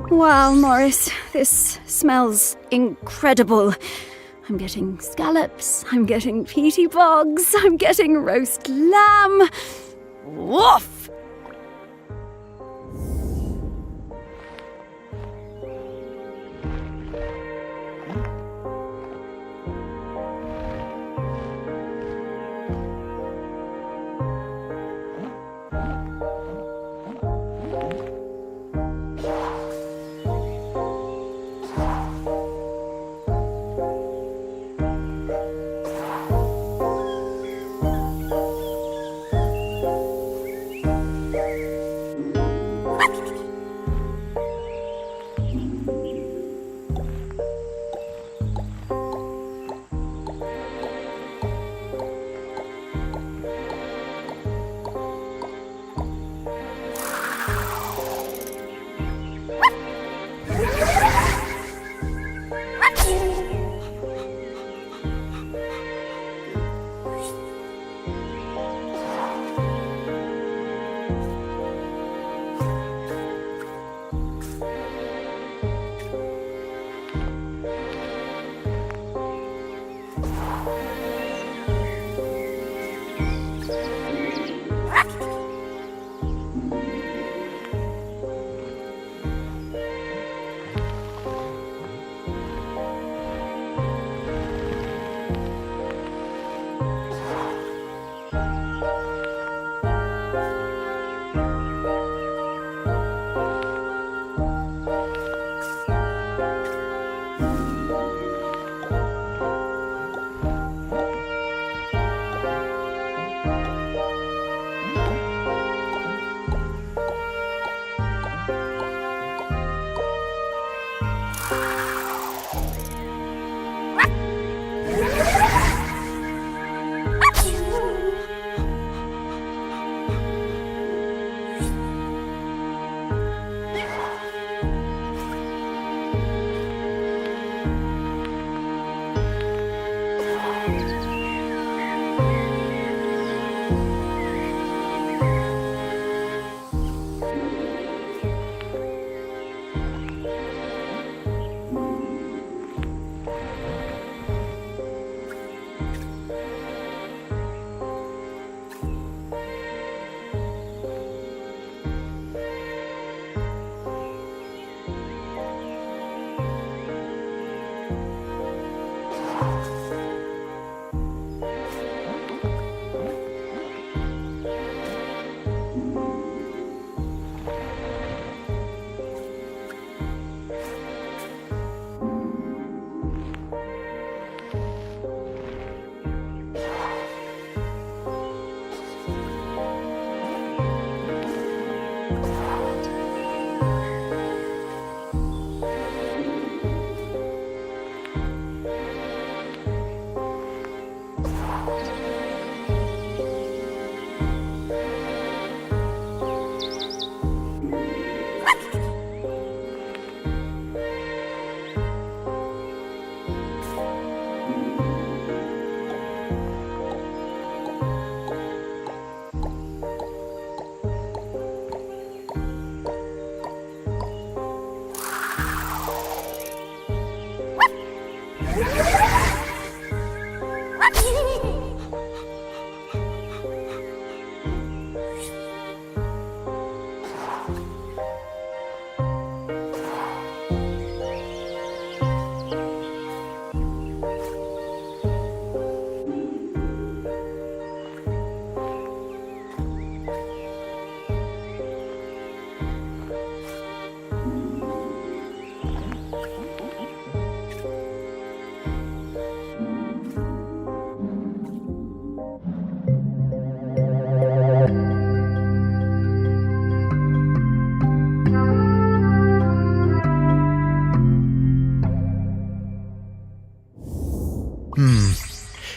B: Wow, Morris, this smells incredible. I'm getting scallops, I'm getting peaty bogs, I'm getting roast lamb. Woof!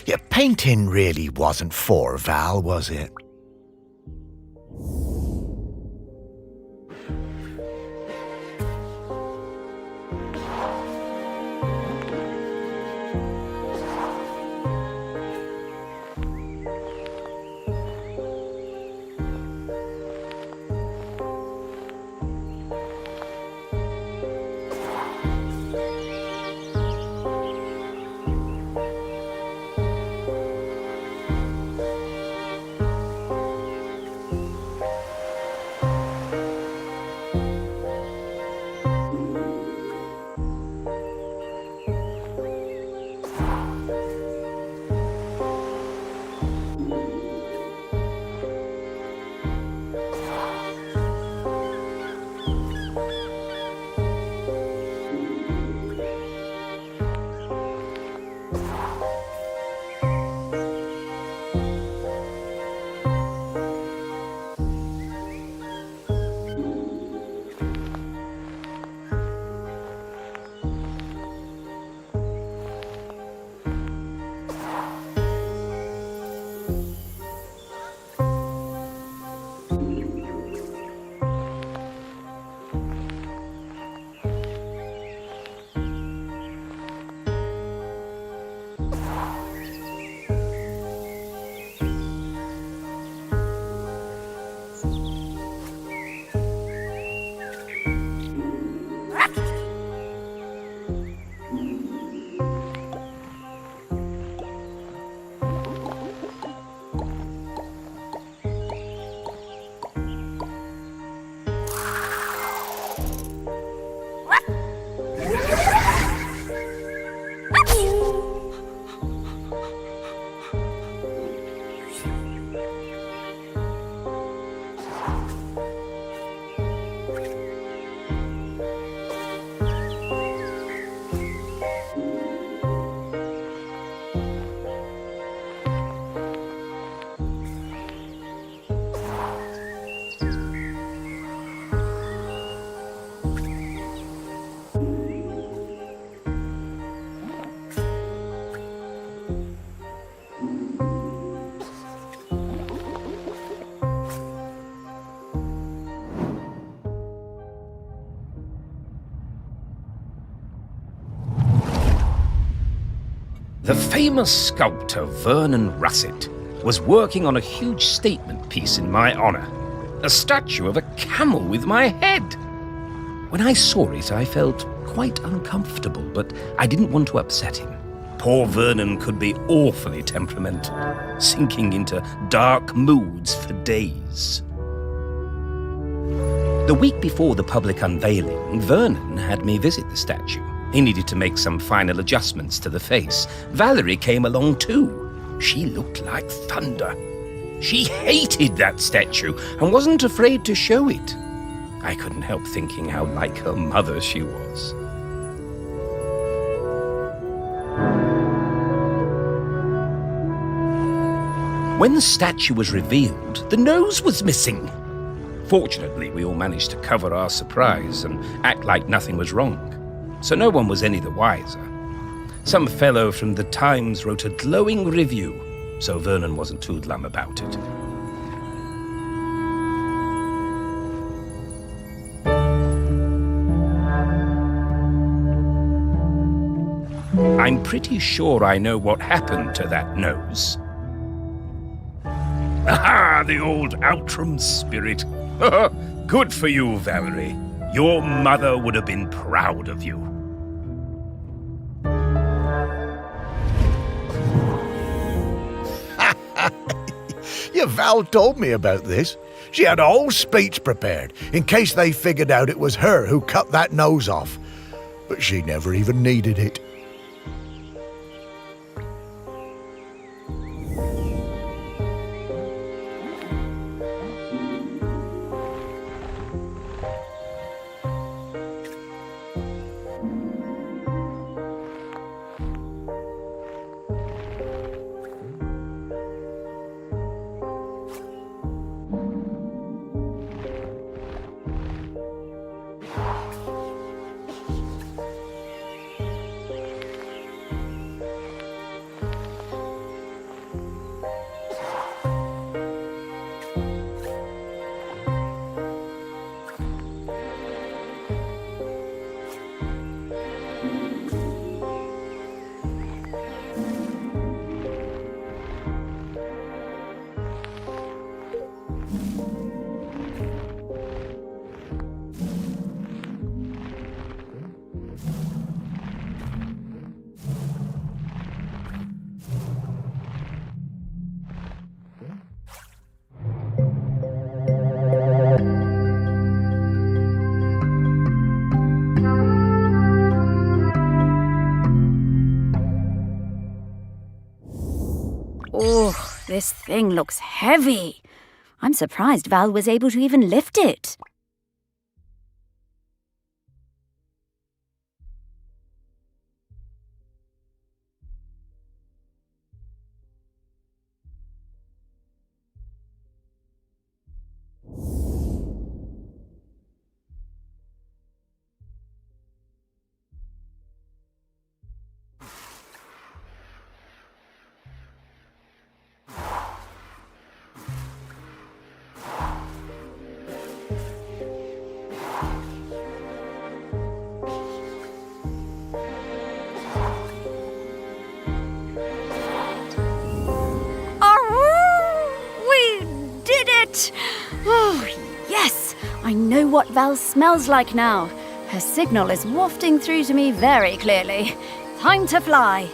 A: Yeah, painting really wasn't for Val, was it?
I: The famous sculptor Vernon Russet was working on a huge statement piece in my honor, a statue of a camel with my head. When I saw it, I felt quite uncomfortable, but I didn't want to upset him. Poor Vernon could be awfully temperamental, sinking into dark moods for days. The week before the public unveiling, Vernon had me visit the statue. He needed to make some final adjustments to the face. Valerie came along too. She looked like thunder. She hated that statue and wasn't afraid to show it. I couldn't help thinking how like her mother she was. When the statue was revealed, the nose was missing. Fortunately, we all managed to cover our surprise and act like nothing was wrong, so no one was any the wiser. Some fellow from the Times wrote a glowing review, so Vernon wasn't too glum about it. I'm pretty sure I know what happened to that nose. Aha, the old Outram spirit. Good for you, Valerie. Your mother would have been proud of you.
A: Yeah, Val told me about this. She had a whole speech prepared in case they figured out it was her who cut that nose off. But she never even needed it.
B: Oh, this thing looks heavy. I'm surprised Val was able to even lift it. Oh, yes! I know what Val smells like now. Her signal is wafting through to me very clearly. Time to fly.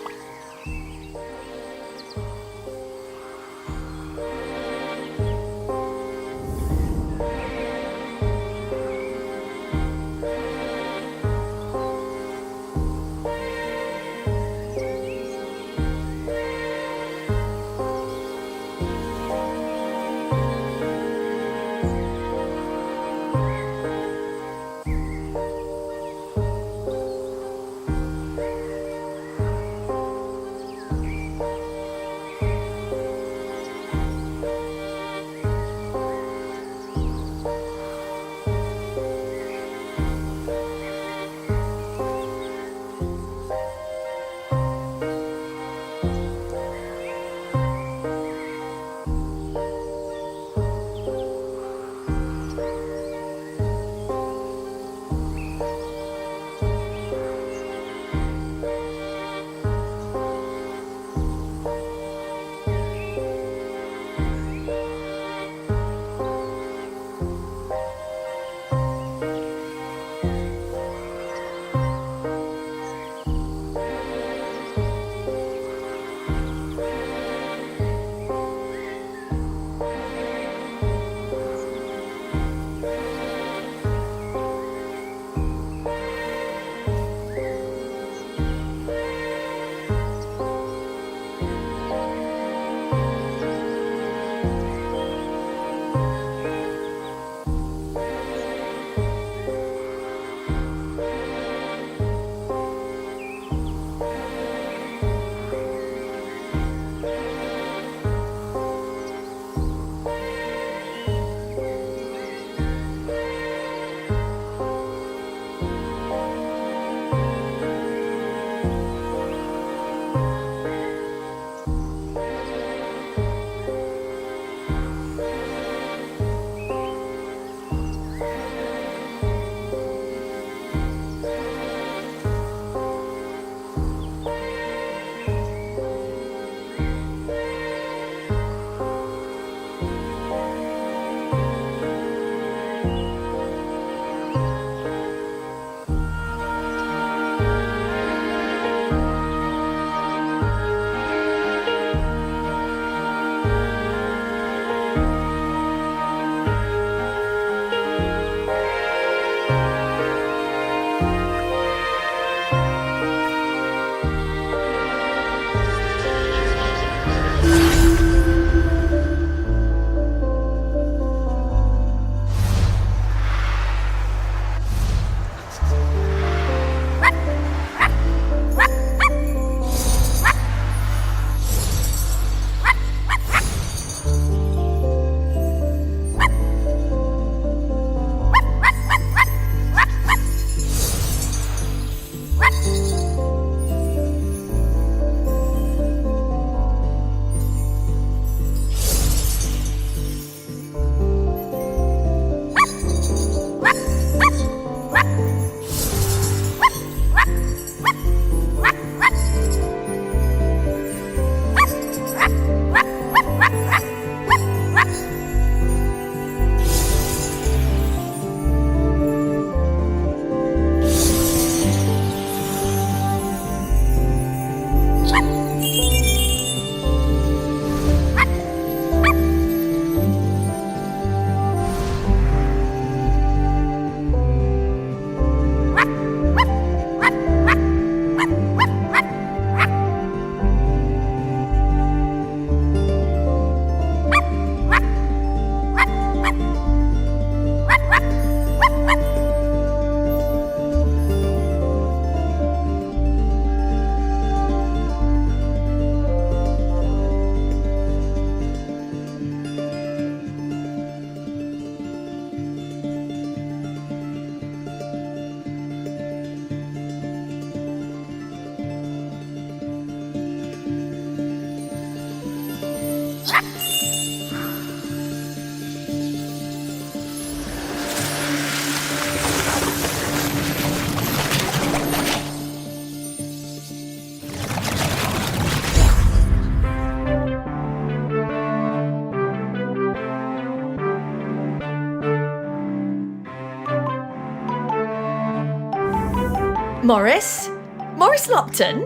K: Morris? Morris Lupton?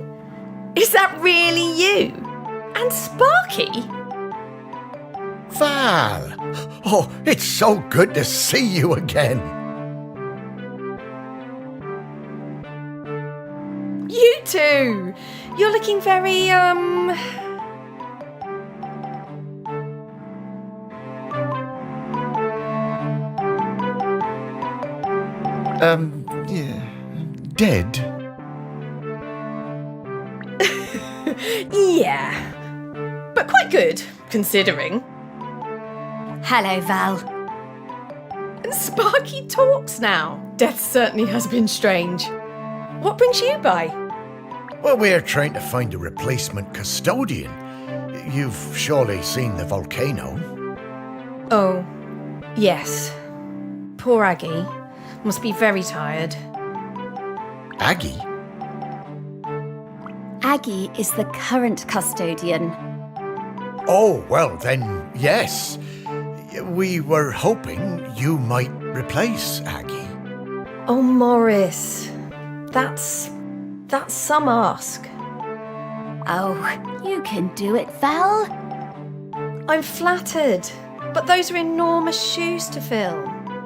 K: Is that really you? And Sparky?
A: Val! Oh, it's so good to see you again.
K: You too! You're looking very,
A: Yeah, dead.
K: yeah. But quite good, considering.
B: Hello, Val.
K: And Sparky talks now. Death certainly has been strange. What brings you by?
A: Well, we're trying to find a replacement custodian. You've surely seen the volcano.
K: Oh, yes. Poor Aggie. Must be very tired.
A: Aggie?
B: Aggie is the current custodian.
A: Oh, well then, yes. We were hoping you might replace Aggie.
K: Oh, Morris. That's some ask.
B: Oh, you can do it, Val.
K: I'm flattered, but those are enormous shoes to fill.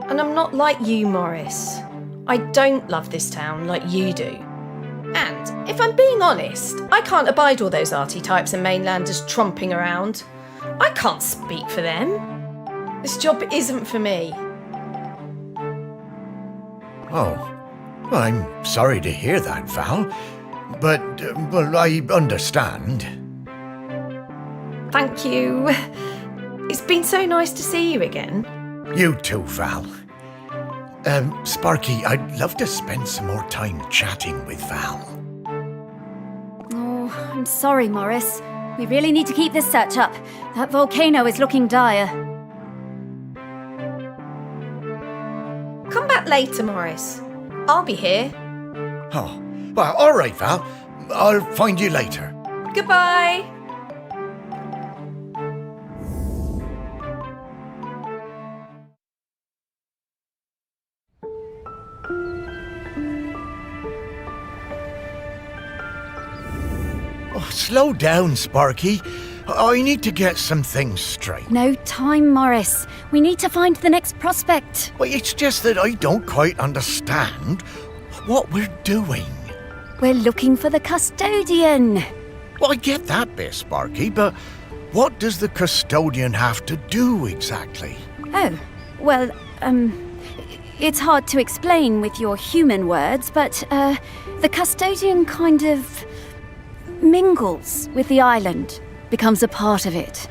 K: And I'm not like you, Morris. I don't love this town like you do. And, if I'm being honest, I can't abide all those arty types and mainlanders tromping around. I can't speak for them. This job isn't for me.
A: Oh, well, I'm sorry to hear that, Val. But, well, I understand.
K: Thank you. It's been so nice to see you again.
A: You too, Val. Sparky, I'd love to spend some more time chatting with Val.
B: Oh, I'm sorry, Morris. We really need to keep this search up. That volcano is looking dire.
K: Come back later, Morris. I'll be here.
A: Oh, well, all right, Val. I'll find you later.
K: Goodbye.
A: Oh, slow down, Sparky. I need to get some things straight.
B: No time, Morris. We need to find the next prospect.
A: Well, it's just that I don't quite understand what we're doing.
B: We're looking for the custodian.
A: Well, I get that bit, Sparky, but what does the custodian have to do exactly?
B: Oh, well, it's hard to explain with your human words, but, the custodian kind of mingles with the island, becomes a part of it.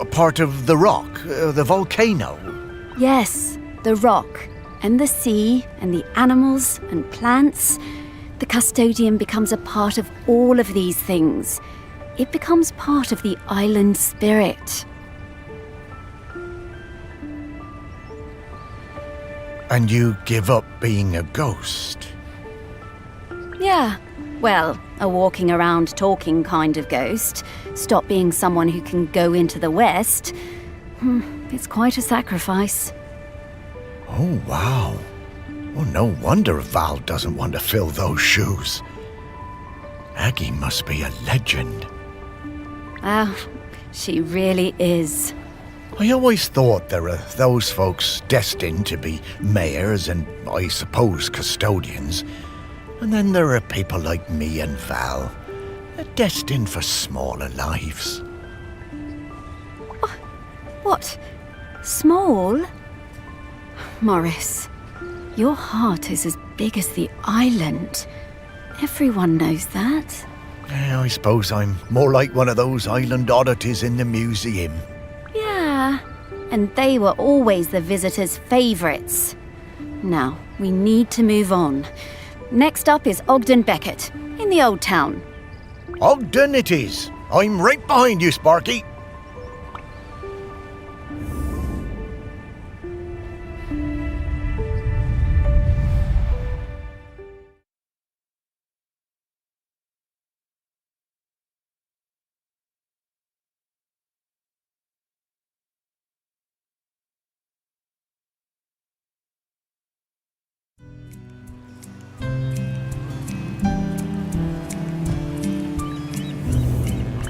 A: A part of the rock, the volcano?
B: Yes, the rock, and the sea, and the animals and plants. The custodian becomes a part of all of these things. It becomes part of the island spirit.
A: And you give up being a ghost?
B: Yeah. Well, a walking around talking kind of ghost. Stop being someone who can go into the West. It's quite a sacrifice.
A: Oh, wow. Well, no wonder Val doesn't want to fill those shoes. Aggie must be a legend.
B: Ah, she really is.
A: I always thought there are those folks destined to be mayors and, I suppose, custodians. And then there are people like me and Val, destined for smaller lives.
B: What? Small? Morris, your heart is as big as the island. Everyone knows that.
A: I suppose I'm more like one of those island oddities in the museum.
B: Yeah, and they were always the visitors' favourites. Now, we need to move on. Next up is Ogden Beckett, in the Old Town.
A: Ogden it is. I'm right behind you, Sparky.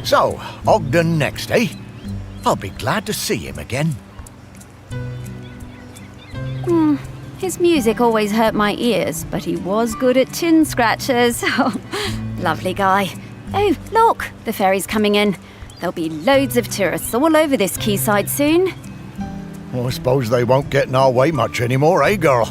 A: So, Ogden next, eh? I'll be glad to see him again.
B: His music always hurt my ears, but he was good at chin scratches. Oh, lovely guy. Oh, look, the ferry's coming in. There'll be loads of tourists all over this quayside soon.
A: Well, I suppose they won't get in our way much anymore, eh, girl?